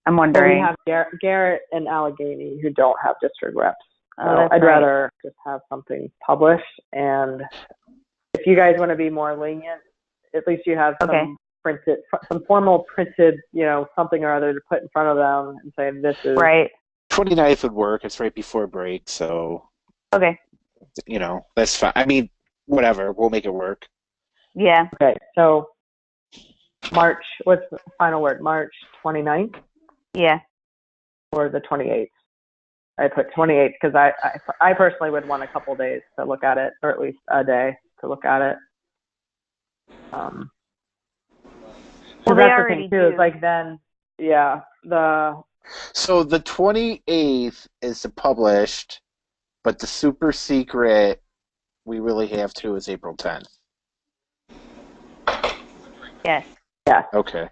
I'm wondering. Well, we have Garrett and Allegheny who don't have district reps. So I'd rather just have something published. And if you guys want to be more lenient, at least you have some formal printed, something or other to put in front of them and say this is right. 29th would work. It's right before break, so that's fine. I mean, whatever, we'll make it work. Yeah. Okay, so March, what's the final word? March 29th? Yeah. Or the 28th? I put 28th because I personally would want a couple days to look at it, or at least a day to look at it. Well, they that's already the thing too. Is like then, So the 28th is published, but the super secret we really have to is April 10th. Yes. Yeah. Okay.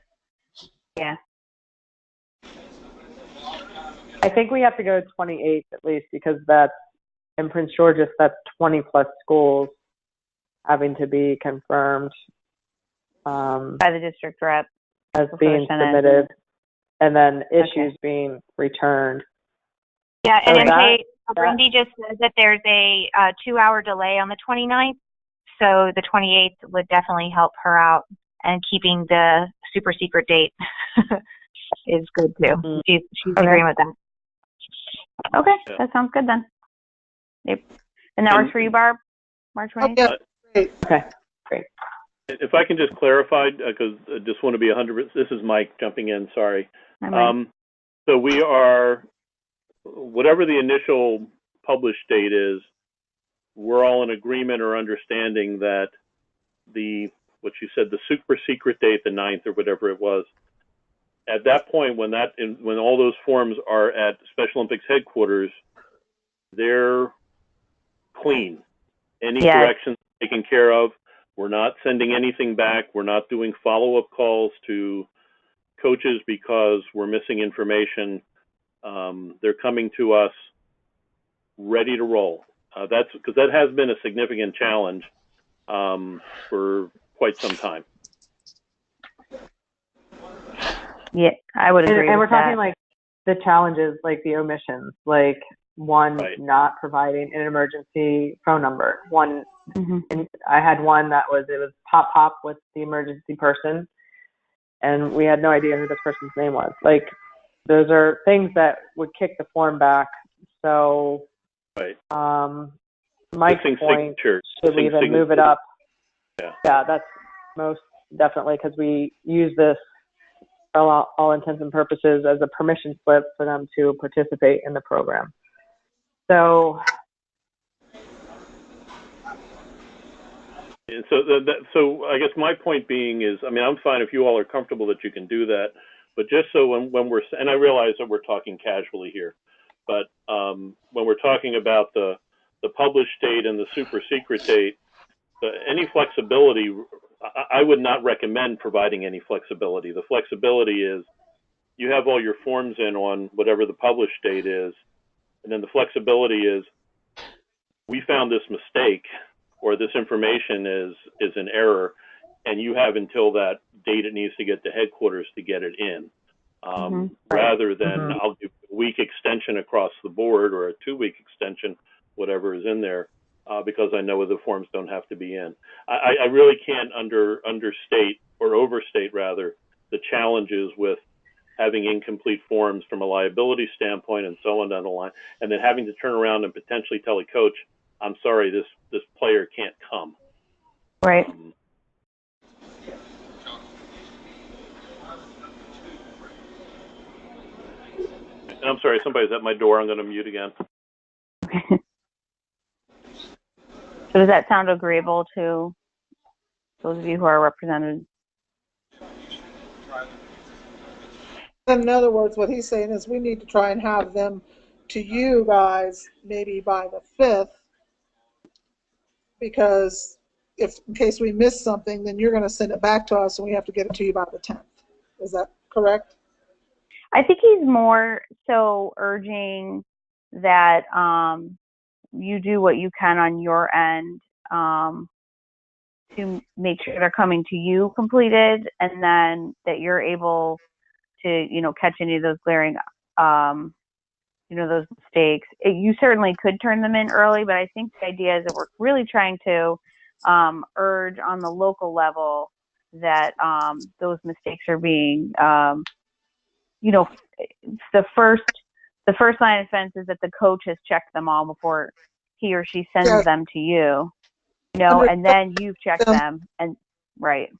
Yeah. I think we have to go 28th at least because that's in Prince George's. That's 20 plus schools having to be confirmed by the district rep as being submitted, and then issues being returned. Yeah, and then Brandy just said that there's a 2-hour delay on the 29th, so the 28th would definitely help her out, and keeping the super secret date is good too. Mm-hmm. She's agreeing with that. Okay, that sounds good then. Yep. And that works for you, Barb? March 28th? Great. Okay, great. If I can just clarify, because I just want to be 100%, this is Mike jumping in, sorry. So we are, whatever the initial published date is, we're all in agreement or understanding that what you said, the super secret date, the 9th or whatever it was, at that point, when all those forms are at Special Olympics headquarters, they're clean. Any corrections taken care of. We're not sending anything back. We're not doing follow-up calls to coaches because we're missing information. They're coming to us ready to roll. That's because that has been a significant challenge for quite some time. Yeah, I would agree. And we're with that. talking like the challenges, like the omissions, like one not providing an emergency phone number. One, and I had one that was pop with the emergency person, and we had no idea who this person's name was. Like those are things that would kick the form back. So, Mike's point, should we even move it up? Yeah, that's most definitely because we use this for all intents and purposes as a permission slip for them to participate in the program. So. So I guess my point being is, I mean, I'm fine if you all are comfortable that you can do that, but just so when we're, and I realize that we're talking casually here, but when we're talking about the published date and the super secret date, any flexibility, I would not recommend providing any flexibility. The flexibility is you have all your forms in on whatever the published date is, and then the flexibility is we found this mistake or this information is an error, and you have until that date it needs to get to headquarters to get it in. Rather than I'll do a week extension across the board or a 2-week extension, whatever is in there, because I know the forms don't have to be in. I really can't understate or overstate rather the challenges with having incomplete forms from a liability standpoint and so on down the line, and then having to turn around and potentially tell a coach, I'm sorry, this player can't come. Right. And I'm sorry, somebody's at my door. I'm going to mute again. So does that sound agreeable to those of you who are represented? In other words, what he's saying is we need to try and have them to you guys maybe by the 5th, because if in case we miss something, then you're going to send it back to us and we have to get it to you by the 10th. Is that correct? I think he's more so urging that you do what you can on your end to make sure they're coming to you completed, and then that you're able to, catch any of those glaring, those mistakes. You certainly could turn them in early, but I think the idea is that we're really trying to urge on the local level that those mistakes are being, the first line of defense is that the coach has checked them all before he or she sends them to you, and then you've checked them, and right.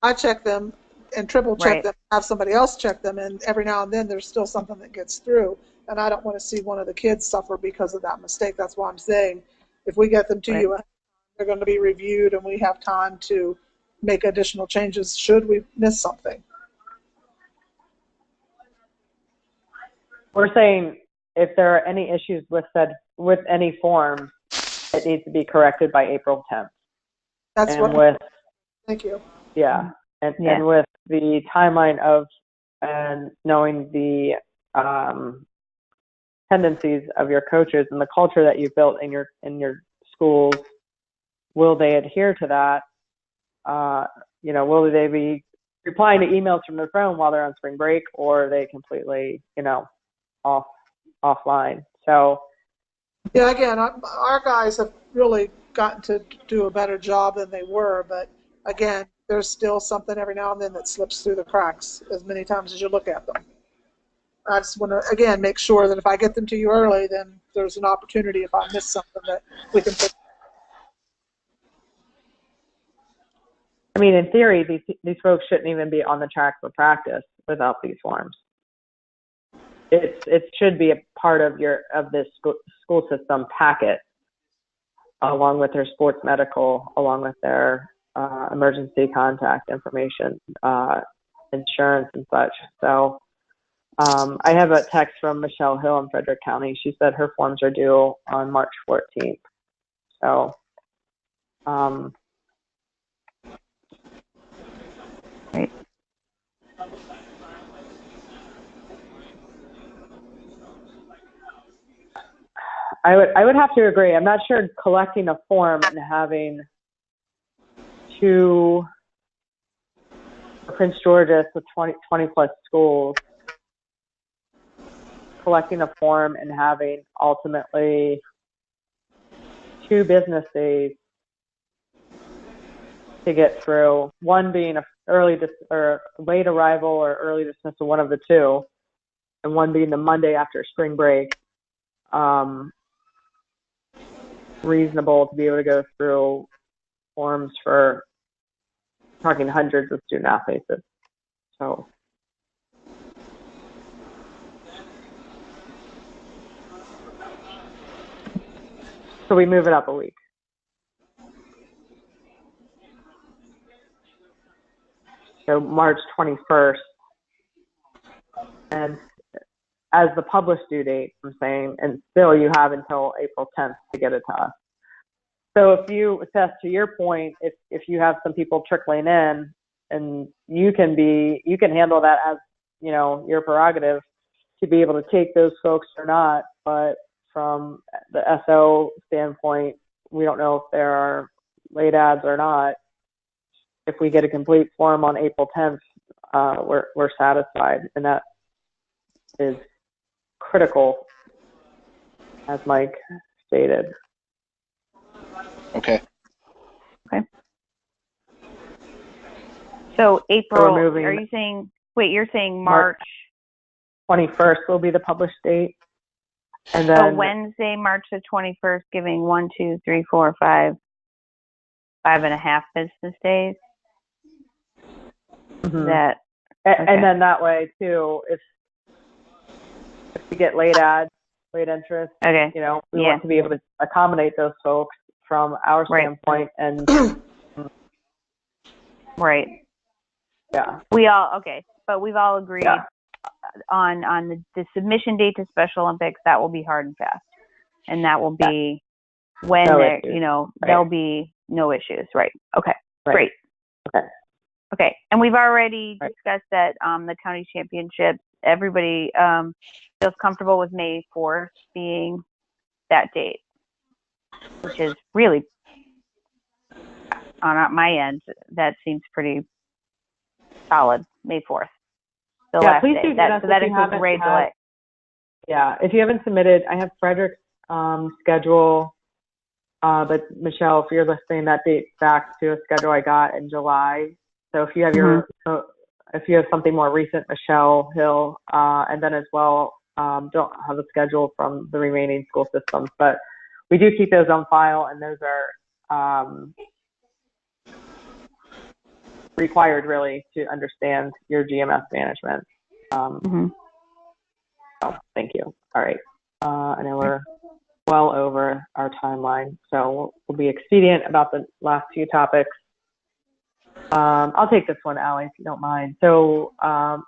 I check them and triple check them, have somebody else check them, and every now and then there's still something that gets through, and I don't want to see one of the kids suffer because of that mistake. That's why I'm saying if we get them to you, they're going to be reviewed and we have time to make additional changes should we miss something. We're saying if there are any issues with any form, it needs to be corrected by April 10th. That's and what. With, thank you. Yeah, and with the timeline of and knowing the tendencies of your coaches and the culture that you've built in your schools, will they adhere to that? Will they be replying to emails from their phone while they're on spring break, or are they completely, offline? So, yeah, again, our guys have really gotten to do a better job than they were, but again, there's still something every now and then that slips through the cracks as many times as you look at them. I just want to, again, make sure that if I get them to you early, then there's an opportunity if I miss something that we can put. I mean, in theory, these folks shouldn't even be on the track for practice without these forms. It should be a part of this school system packet, along with their sports medical, along with their emergency contact information, insurance and such. So I have a text from Michelle Hill in Frederick County. She said her forms are due on March 14th. So right. I would have to agree. I'm not sure collecting a form and having two Prince George's with 20 plus schools, collecting a form and having ultimately 2 business days to get through, one being a late arrival or early dismissal, one of the two, and one being the Monday after spring break. Reasonable to be able to go through forms for talking hundreds of student athletes. So So we move it up a week. So March 21st, and as the published due date, I'm saying, and still you have until April 10th to get it to us. So if you assess, to your point, if you have some people trickling in, and you can handle that as, you know, your prerogative to be able to take those folks or not. But from the SO standpoint, we don't know if there are late ads or not. If we get a complete form on April 10th, we're satisfied, and that is critical, as Mike stated. Okay. Okay. So April, are you saying, wait, you're saying March 21st will be the published date. And then so Wednesday, March the 21st, giving 1, 2, 3, 4, 5, 5.5 business days. Mm-hmm. That okay. And then that way too, if we get late interest, okay, you know, we want to be able to accommodate those folks from our standpoint, and right. Yeah. But we've all agreed on the submission date to Special Olympics. That will be hard and fast, and that will be when there'll be no issues. Right. Okay. Right. Great. Okay. Okay. And we've already discussed that the county championships. Everybody feels comfortable with May 4th being that date, which is really on my end. That seems pretty solid. May 4th. The last please day. do that. So that includes rate delay. Yeah, if you haven't submitted, I have Frederick's schedule, but Michelle, if you're listening, that dates back to a schedule I got in July. So if you have if you have something more recent, Michelle Hill, and then as well, don't have a schedule from the remaining school systems, but we do keep those on file, and those are required really to understand your GMS management. So thank you. All right. I know we're well over our timeline, so we'll be expedient about the last few topics. I'll take this one, Allie, if you don't mind. So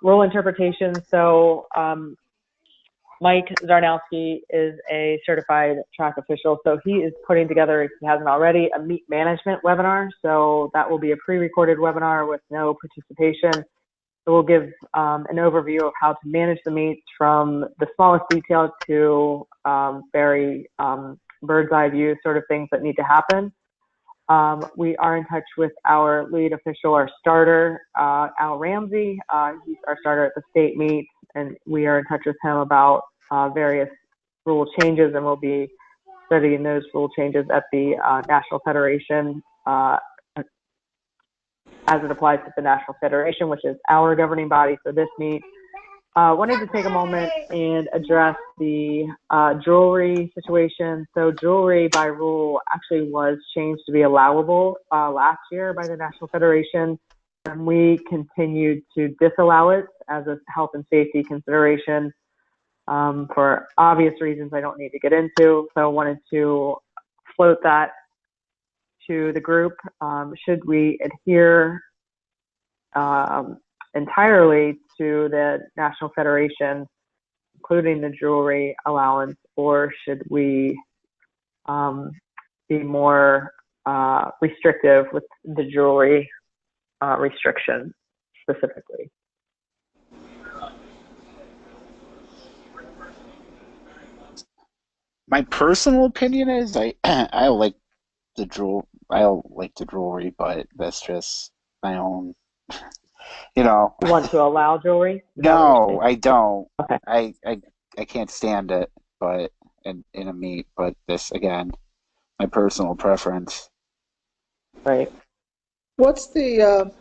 rule interpretation. So Mike Zarnowski is a certified track official, so he is putting together, if he hasn't already, a meet management webinar. So that will be a pre-recorded webinar with no participation. So we'll give an overview of how to manage the meets from the smallest detail to very bird's eye view sort of things that need to happen. We are in touch with our lead official, our starter, Al Ramsey. He's our starter at the state meet, and we are in touch with him about various rule changes, and we'll be studying those rule changes at the National Federation as it applies to the National Federation, which is our governing body for this meet. Wanted to take a moment and address the jewelry situation. So jewelry by rule actually was changed to be allowable last year by the National Federation, and we continued to disallow it as a health and safety consideration for obvious reasons I don't need to get into. So I wanted to float that to the group. Should we adhere entirely to the National Federation, including the jewelry allowance, or should we be more restrictive with the jewelry restriction specifically? My personal opinion is I like the jewelry, but that's just my own. You know. You want to allow jewelry? No, I don't. Okay. I can't stand it, but in a meet. But this again, my personal preference. Right. What's the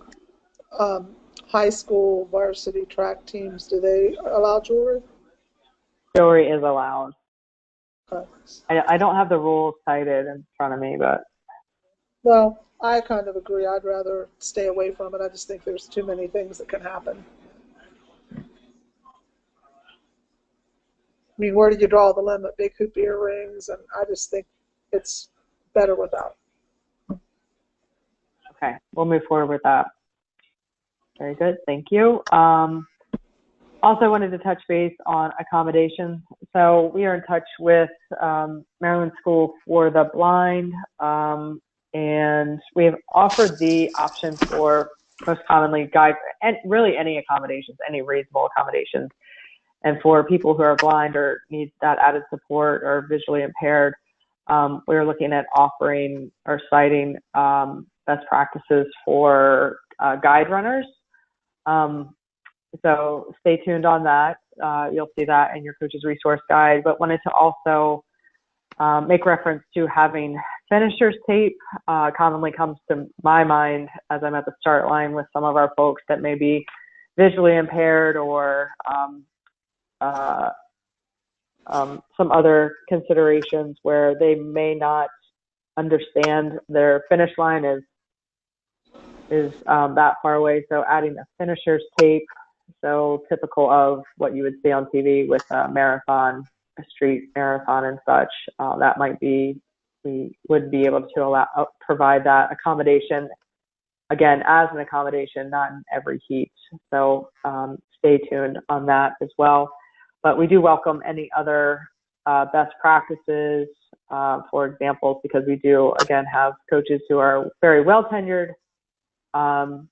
high school varsity track teams? Do they allow jewelry? Jewelry is allowed. Okay. I don't have the rules cited in front of me, but. Well, I kind of agree. I'd rather stay away from it. I just think there's too many things that can happen. I mean, where do you draw the limit? Big hoop earrings, and I just think it's better without. Okay, we'll move forward with that. Very good, thank you. Also wanted to touch base on accommodations. So we are in touch with Maryland School for the Blind, and we have offered the option for most commonly guide, and really any accommodations, any reasonable accommodations. And for people who are blind or need that added support or visually impaired, we're looking at offering or citing best practices for guide runners. So stay tuned on that. You'll see that in your coach's resource guide, but wanted to also make reference to having finisher's tape. Commonly comes to my mind as I'm at the start line with some of our folks that may be visually impaired or some other considerations where they may not understand their finish line is that far away. So adding a finisher's tape, so typical of what you would see on TV with a marathon, a street marathon and such, that might be, we would be able to provide that accommodation, again, as an accommodation, not in every heat. So stay tuned on that as well. But we do welcome any other best practices, for examples, because we do, again, have coaches who are very well tenured,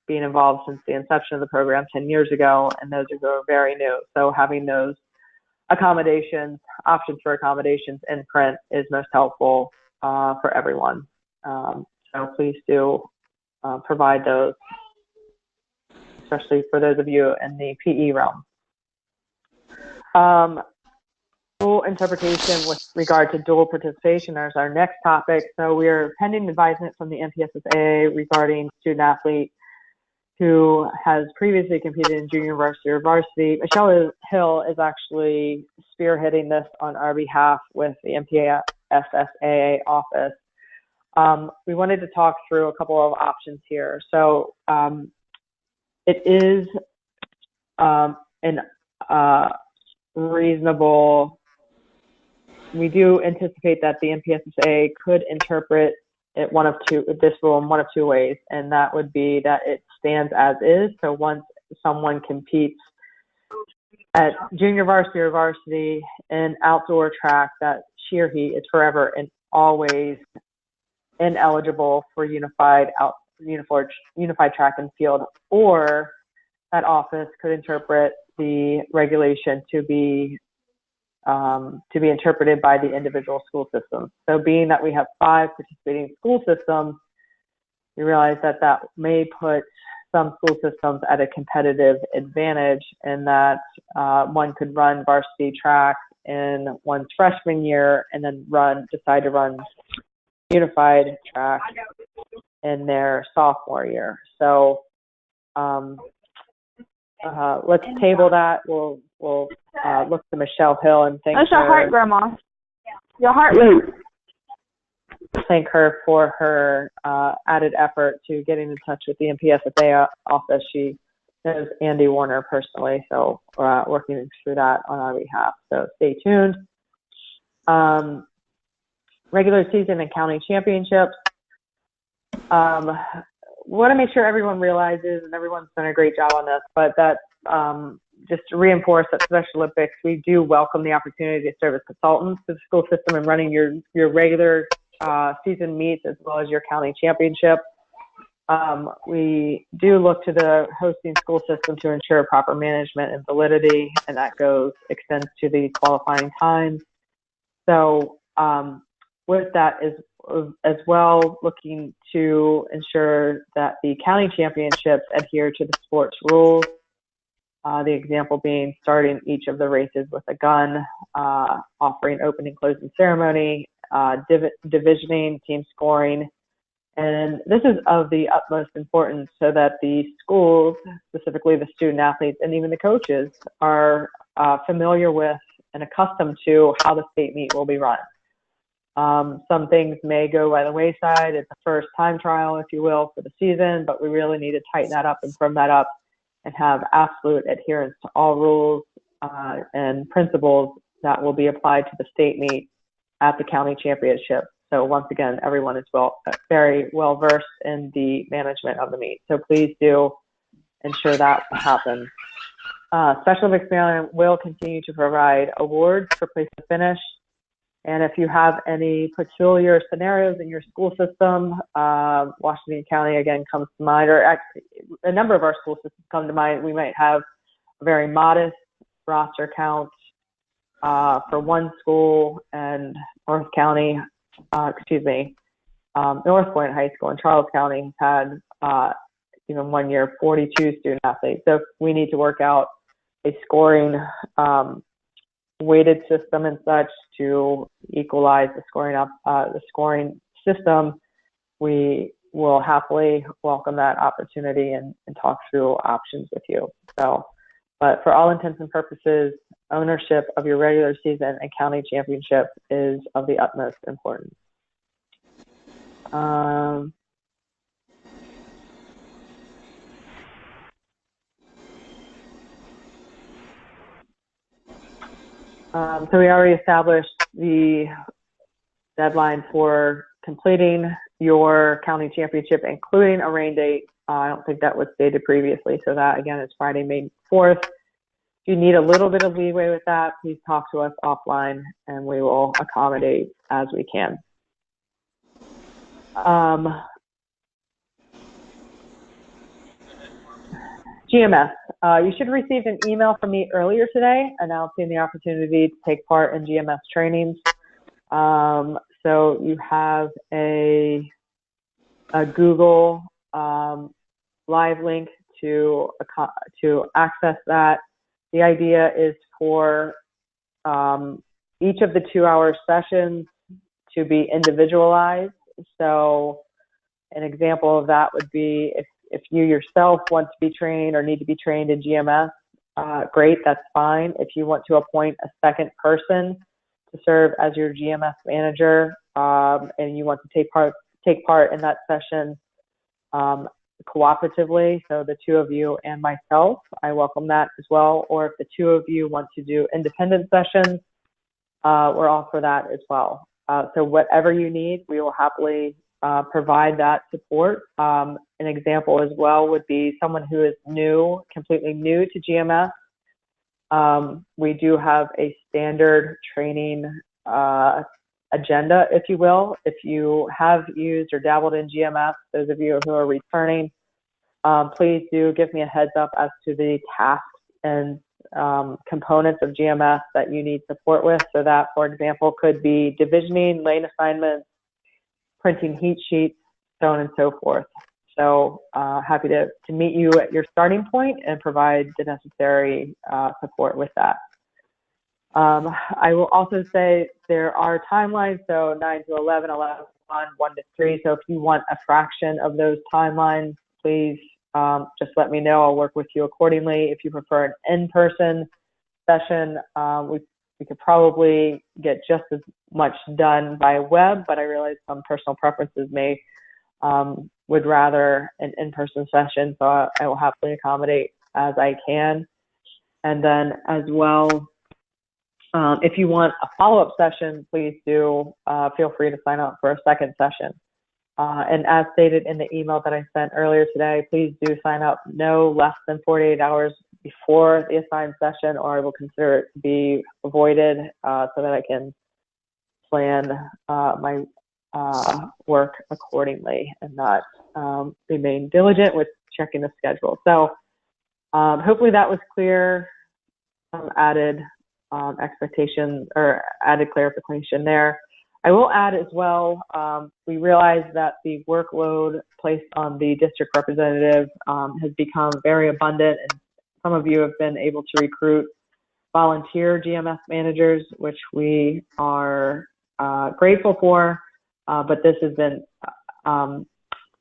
being involved since the inception of the program 10 years ago, and those who are very new. So having those accommodations, options for accommodations in print is most helpful for everyone. So please do provide those, especially for those of you in the PE realm. Dual interpretation with regard to dual participation is our next topic. So we are pending advisement from the MPSSAA regarding student athlete who has previously competed in junior varsity or varsity. Michelle Hill is actually spearheading this on our behalf with the MPSSAA office. We wanted to talk through a couple of options here. So it is reasonable. We do anticipate that the MPSSAA could interpret it this rule in one of two ways, and that would be that it stands as is. So once someone competes at junior varsity or varsity in outdoor track, that she or he is forever and always ineligible for unified track and field, or that office could interpret the regulation to be interpreted by the individual school systems. So being that we have 5 participating school systems, we realize that that may put some school systems at a competitive advantage in that one could run varsity track in one's freshman year and then decide to run unified track in their sophomore year. So let's table that. We'll look to Michelle Hill and thank her. That's your heart, Grandma. Your heart rate. Thank her for her added effort to getting in touch with the MPSSAA office. She knows Andy Warner personally, so working through that on our behalf. So stay tuned. Regular season and county championships. Want to make sure everyone realizes, and everyone's done a great job on this, but that just to reinforce that Special Olympics, we do welcome the opportunity to serve as consultants to the school system and running your regular season meets as well as your county championship. We do look to the hosting school system to ensure proper management and validity, and that extends to the qualifying times. So with that as well, looking to ensure that the county championships adhere to the sports rules. The example being starting each of the races with a gun, offering opening and closing ceremony, divisioning, team scoring. And this is of the utmost importance so that the schools, specifically the student athletes and even the coaches, are familiar with and accustomed to how the state meet will be run. Some things may go by the wayside. It's a first time trial, if you will, for the season, but we really need to tighten that up and firm that up and have absolute adherence to all rules and principles that will be applied to the state meet at the county championship. So once again, everyone is very well versed in the management of the meet. So please do ensure that happens. Special Olympics Maryland will continue to provide awards for place to finish. And if you have any peculiar scenarios in your school system, Washington County again comes to mind, or actually a number of our school systems come to mind. We might have a very modest roster count for one school, and North Point High School in Charles County had, 1 year 42 student athletes. So we need to work out a scoring weighted system and such to equalize the scoring system. We will happily welcome that opportunity and talk through options with you. So, but for all intents and purposes, ownership of your regular season and county championship is of the utmost importance. So we already established the deadline for completing your county championship, including a rain date. I don't think that was stated previously. So that, again, is Friday, May 4th. If you need a little bit of leeway with that, please talk to us offline, and we will accommodate as we can. GMS. You should have received an email from me earlier today announcing the opportunity to take part in GMS trainings. So you have a Google Live link to access that. The idea is for each of the 2-hour sessions to be individualized. So an example of that would be if you yourself want to be trained or need to be trained in GMS, great, that's fine. If you want to appoint a second person to serve as your GMS manager, and you want to take part in that session cooperatively, so the two of you and myself, I welcome that as well. Or if the two of you want to do independent sessions, we're all for that as well. So whatever you need, we will happily provide that support. An example as well would be someone who is completely new to GMS. We do have a standard training agenda, if you will. If you have used or dabbled in GMS, those of you who are returning, please do give me a heads up as to the tasks and components of GMS that you need support with. So that, for example, could be divisioning, lane assignments, printing heat sheets, so on and so forth. So happy to meet you at your starting point and provide the necessary support with that. I will also say there are timelines, so 9 to 11, 11 to 1, 1 to 3. So if you want a fraction of those timelines, please just let me know. I'll work with you accordingly. If you prefer an in-person session, we could probably get just as much done by web, but I realize some personal preferences would rather an in-person session, so I will happily accommodate as I can. And then as well, if you want a follow-up session, please do feel free to sign up for a second session. And as stated in the email that I sent earlier today, please do sign up no less than 48 hours before the assigned session, or I will consider it to be avoided so that I can plan my work accordingly and not remain diligent with checking the schedule. So hopefully that was clear. Some added expectation or added clarification there. I will add as well, we realize that the workload placed on the district representative has become very abundant, and some of you have been able to recruit volunteer GMS managers, which we are grateful for, but this has been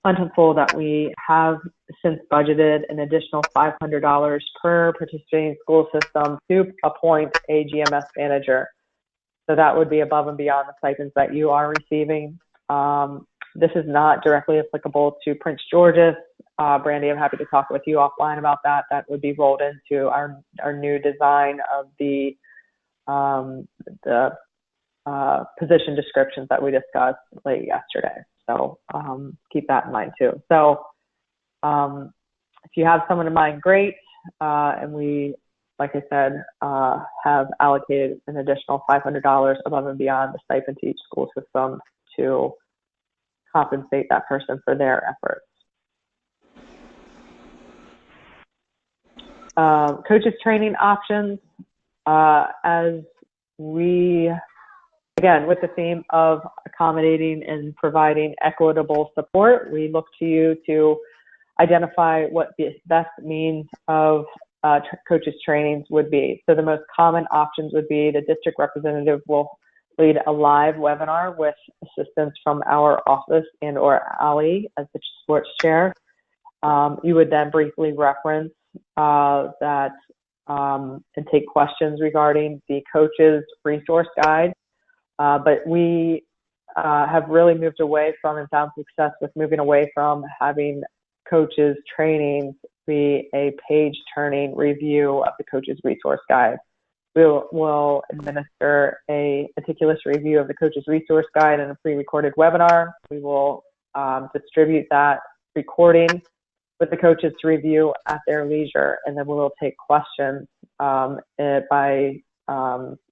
plentiful that we have since budgeted an additional $500 per participating school system to appoint a GMS manager. So that would be above and beyond the stipends that you are receiving. This is not directly applicable to Prince George's. Brandy, I'm happy to talk with you offline about that. That would be rolled into our new design of the position descriptions that we discussed late yesterday. So keep that in mind too. So if you have someone in mind, great. And we, like I said, have allocated an additional $500 above and beyond the stipend to each school system to compensate that person for their efforts. Coaches training options, as we, again, with the theme of accommodating and providing equitable support, we look to you to identify what the best means of coaches trainings would be. So the most common options would be the district representative will lead a live webinar with assistance from our office and or Ali as the sports chair. You would then briefly reference that and take questions regarding the coaches resource guide. But we have really moved away from and found success with moving away from having coaches trainings be a page turning review of the coaches resource guide. We'll administer a meticulous review of the coaches resource guide in a pre-recorded webinar. We will distribute that recording with the coaches to review at their leisure, and then we will take questions by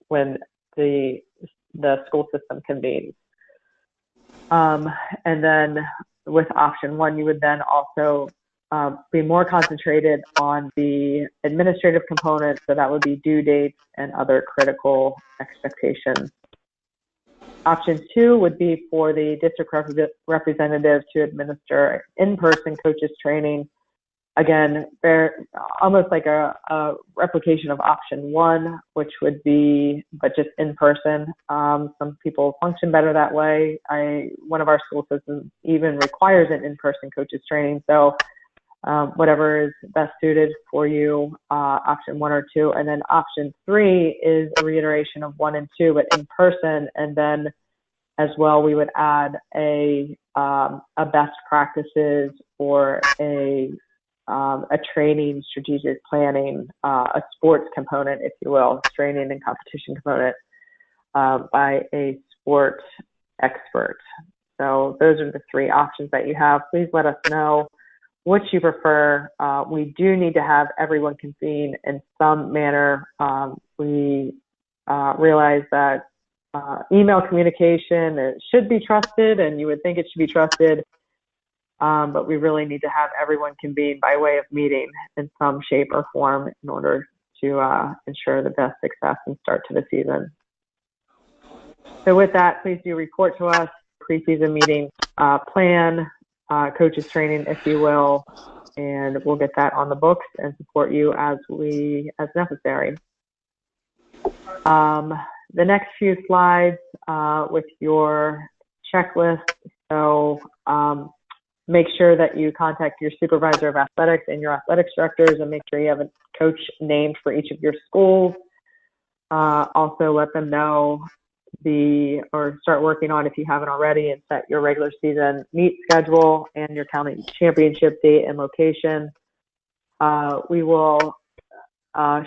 when the school system convenes. And then with option one, you would then also be more concentrated on the administrative component, so that would be due dates and other critical expectations. Option two would be for the district representative to administer in-person coaches training. Again, they're almost like a replication of option one, which would be, but just in person. Some people function better that way. One of our school systems even requires an in-person coaches training. So whatever is best suited for you, option one or two. And then option three is a reiteration of one and two, but in person. And then as well, we would add a best practices or a training, strategic planning, a sports component, if you will, training and competition component by a sport expert. So those are the three options that you have. Please let us know which you prefer. We do need to have everyone convene in some manner. We realize that email communication, it should be trusted, and you would think it should be trusted. But we really need to have everyone convene by way of meeting in some shape or form in order to ensure the best success and start to the season. So with that, please do report to us, preseason meeting plan, coaches training, if you will, and we'll get that on the books and support you as necessary. The next few slides with your checklist. So make sure that you contact your supervisor of athletics and your athletics directors and make sure you have a coach named for each of your schools. Also let them know or start working on, if you haven't already, and set your regular season meet schedule and your county championship date and location. We will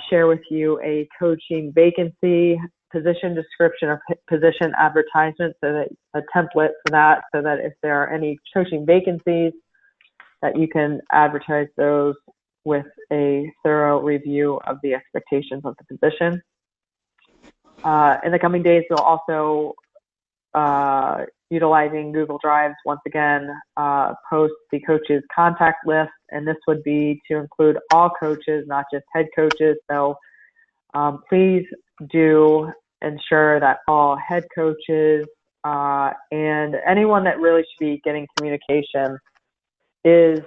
share with you a coaching vacancy, position description, or position advertisement, so that a template for that, so that if there are any coaching vacancies, that you can advertise those with a thorough review of the expectations of the position. In the coming days, we'll also, utilizing Google Drives, once again, post the coaches contact list, and this would be to include all coaches, not just head coaches. So please do ensure that all head coaches and anyone that really should be getting communication is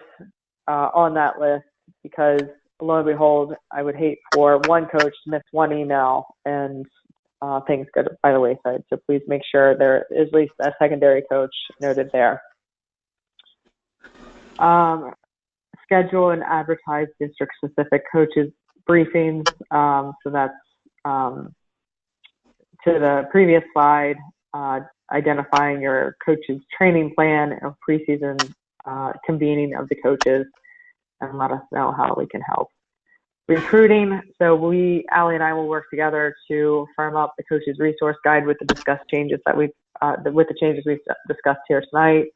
on that list, because lo and behold, I would hate for one coach to miss one email and things go by the wayside. So please make sure there is at least a secondary coach noted there. Schedule and advertise district-specific coaches briefings. So that's to the previous slide, identifying your coaches training plan of preseason convening of the coaches, and let us know how we can help. recruiting. So Allie and I will work together to firm up the coach's resource guide with the discussed changes that we've discussed here tonight,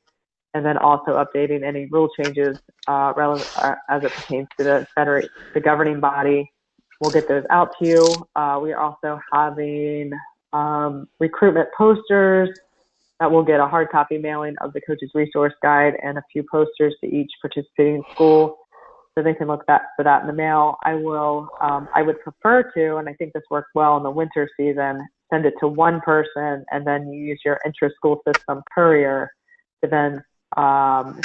and then also updating any rule changes relevant as it pertains to the governing body. We'll get those out to you. We are also having recruitment posters that will get a hard copy mailing of the coach's resource guide and a few posters to each participating school, so they can look for that in the mail. I would prefer to, and I think this works well in the winter season, send it to one person and then you use your intra-school system courier to then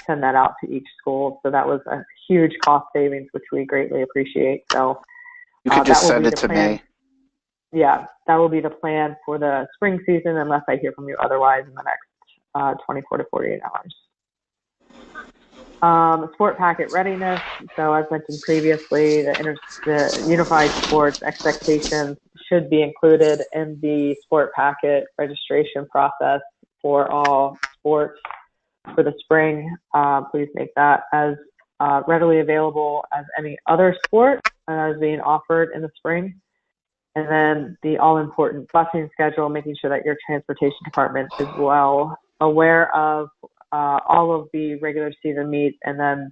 send that out to each school. So that was a huge cost savings, which we greatly appreciate. So you can just send it to me. Yeah, that will be the plan for the spring season, unless I hear from you otherwise in the next 24 to 48 hours. Sport packet readiness. So as mentioned previously, the unified sports expectations should be included in the sport packet registration process for all sports for the spring. Please make that as readily available as any other sport that is being offered in the spring. And then the all-important busing schedule, making sure that your transportation department is well aware of all of the regular season meets, and then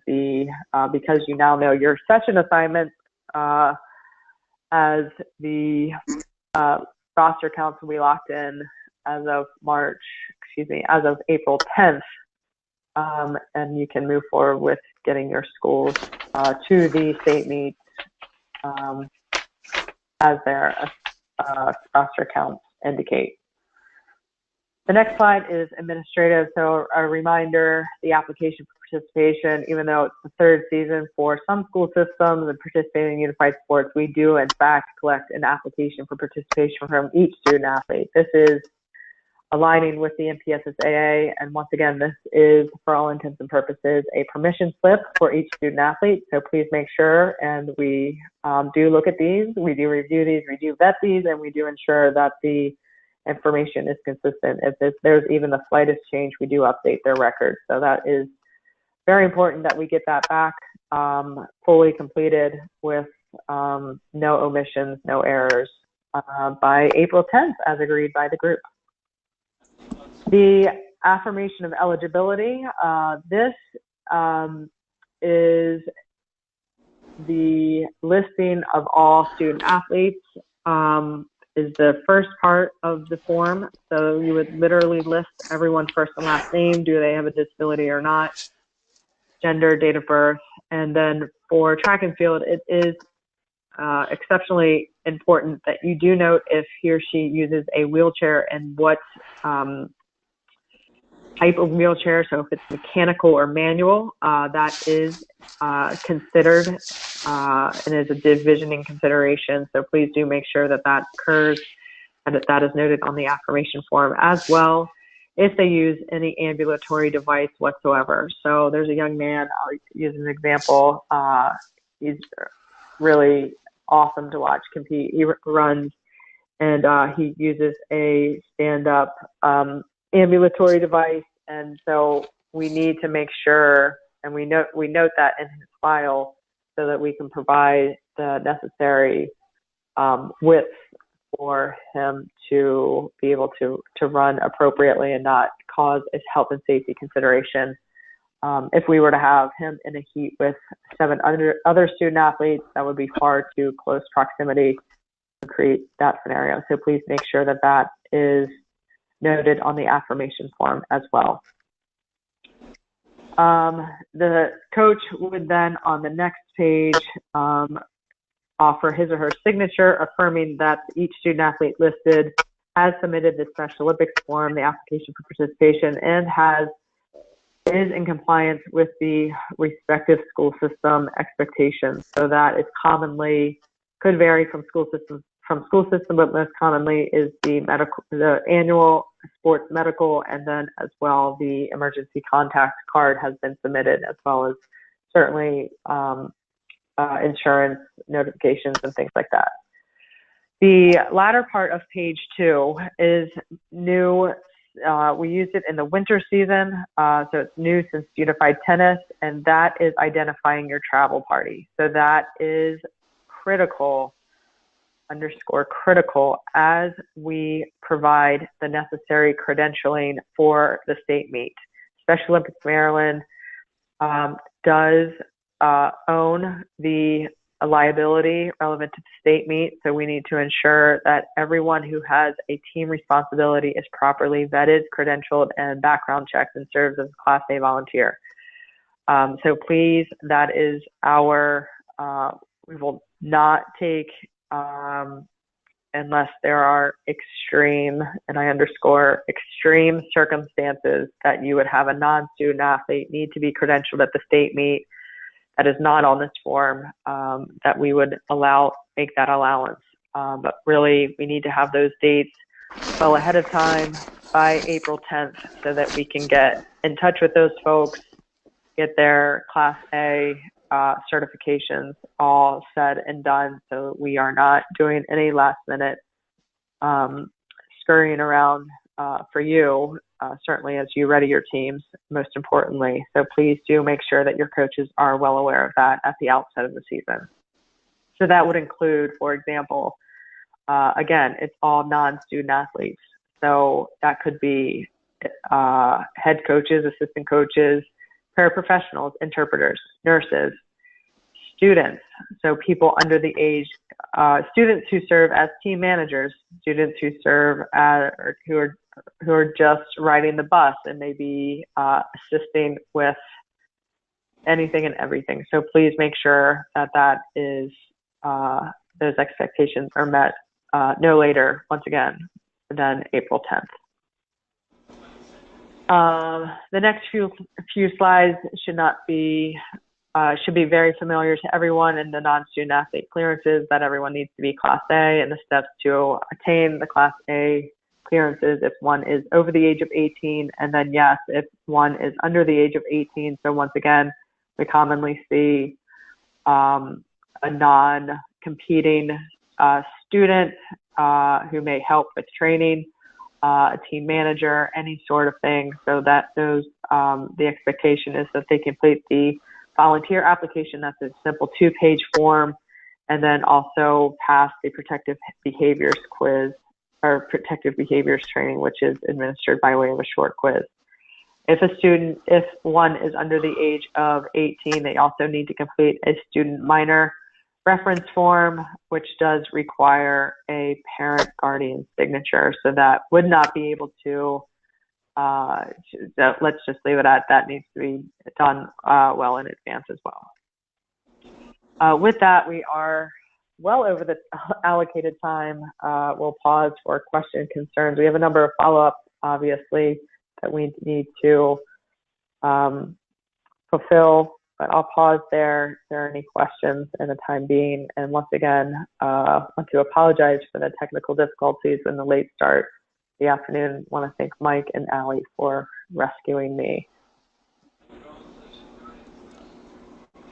because you now know your session assignments as the roster counts will be locked in as of April 10th, and you can move forward with getting your schools to the state meets as their roster counts indicate. The next slide is administrative. So a reminder, the application for participation, even though it's the third season for some school systems and participating in unified sports, we do in fact collect an application for participation from each student athlete. This is aligning with the MPSSAA, and once again, this is, for all intents and purposes, a permission slip for each student athlete. So please make sure, and we do look at these, we do review these, we do vet these, and we do ensure that the information is consistent. If there's even the slightest change, we do update their records. So that is very important that we get that back fully completed with no omissions, no errors by April 10th, as agreed by the group. The affirmation of eligibility, this is the listing of all student athletes, is the first part of the form. So you would literally list everyone's first and last name, do they have a disability or not, gender, date of birth, and then for track and field, it is exceptionally important that you do note if he or she uses a wheelchair and what type of wheelchair. So if it's mechanical or manual, that is considered and is a divisioning consideration. So please do make sure that that occurs and that is noted on the affirmation form as well. If they use any ambulatory device whatsoever. So there's a young man, I'll use an example. He's really awesome to watch compete. He runs and he uses a stand-up ambulatory device, and so we need to make sure, and we note that in his file so that we can provide the necessary width for him to be able to run appropriately and not cause a health and safety consideration. If we were to have him in a heat with 7 other student athletes, that would be far too close proximity to create that scenario. So please make sure that that is noted on the affirmation form as well. The coach would then, on the next page, offer his or her signature affirming that each student athlete listed has submitted the Special Olympics form, the application for participation, and is in compliance with the respective school system expectations. So that is commonly, could vary from school system, but most commonly is the annual sports medical, and then as well the emergency contact card has been submitted, as well as certainly insurance notifications and things like that. The latter part of page 2 is new. We used it in the winter season, so it's new since Unified Tennis, and that is identifying your travel party. So that is critical, _critical, as we provide the necessary credentialing for the state meet. Special Olympics Maryland does own the liability relevant to the state meet, so we need to ensure that everyone who has a team responsibility is properly vetted, credentialed, and background checked and serves as a Class A volunteer. So please, that is our, we will not take, unless there are extreme, and I underscore extreme circumstances that you would have a non-student athlete need to be credentialed at the state meet that is not on this form, that we would make that allowance. But really, we need to have those dates well ahead of time by April 10th so that we can get in touch with those folks, get their Class A certifications all said and done, so we are not doing any last minute scurrying around for you, certainly as you ready your teams, most importantly. So please do make sure that your coaches are well aware of that at the outset of the season. So that would include, for example, again, it's all non-student athletes. So that could be head coaches, assistant coaches, paraprofessionals, interpreters, nurses, students, so people under the age, students who serve as team managers, students who serve as, or who are just riding the bus and maybe assisting with anything and everything. So please make sure that that is, those expectations are met no later, once again, than April 10th. The next few slides should be very familiar to everyone in the non-student athlete clearances, that everyone needs to be Class A, and the steps to attain the Class A clearances if one is over the age of 18, and then yes, if one is under the age of 18. So once again, we commonly see a non-competing student who may help with training, a team manager, any sort of thing, so that those the expectation is that they complete the volunteer application. That's a simple 2-page form, and then also pass the protective behaviors quiz or protective behaviors training, which is administered by way of a short quiz. If one is under the age of 18, they also need to complete a student minor reference form, which does require a parent guardian signature. So that would not be able to, let's just leave it at that, needs to be done well in advance as well. With that, we are well over the allocated time. We'll pause for question concerns. We have a number of follow-ups, obviously, that we need to fulfill, but I'll pause there if there are any questions in the time being. And once again, I want to apologize for the technical difficulties and the late start the afternoon. I want to thank Mike and Allie for rescuing me.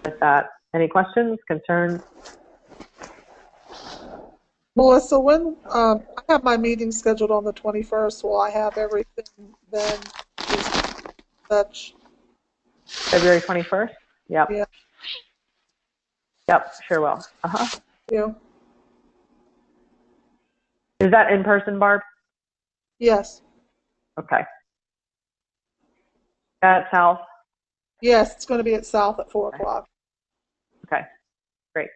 With that, any questions, concerns? Melissa, when I have my meeting scheduled on the 21st, will I have everything then? Such. February 21st? Yep. Yeah. Yep, sure will. Yeah. Is that in person, Barb? Yes. Okay. At South? Yes, it's going to be at South at 4 o'clock. Okay, great.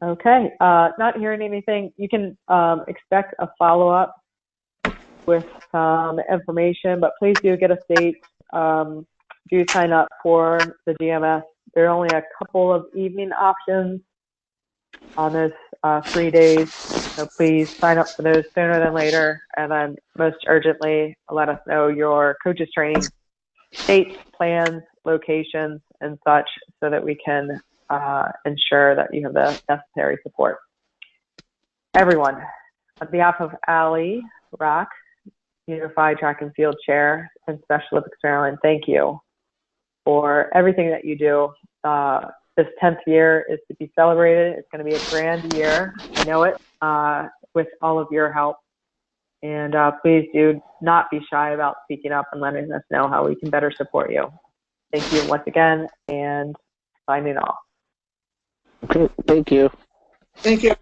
Okay, not hearing anything. You can expect a follow-up with some information, but please do get a date. Do sign up for the GMS. There are only a couple of evening options on those 3 days, so please sign up for those sooner than later. And then most urgently, let us know your coaches training dates, plans, locations, and such, so that we can ensure that you have the necessary support. Everyone, on behalf of Allie Rock, Unified Track and Field Chair and Special Olympics Maryland, thank you for everything that you do. This 10th year is to be celebrated. It's going to be a grand year. I know it. with all of your help. And please do not be shy about speaking up and letting us know how we can better support you. Thank you once again, and signing off. Okay, thank you. Thank you.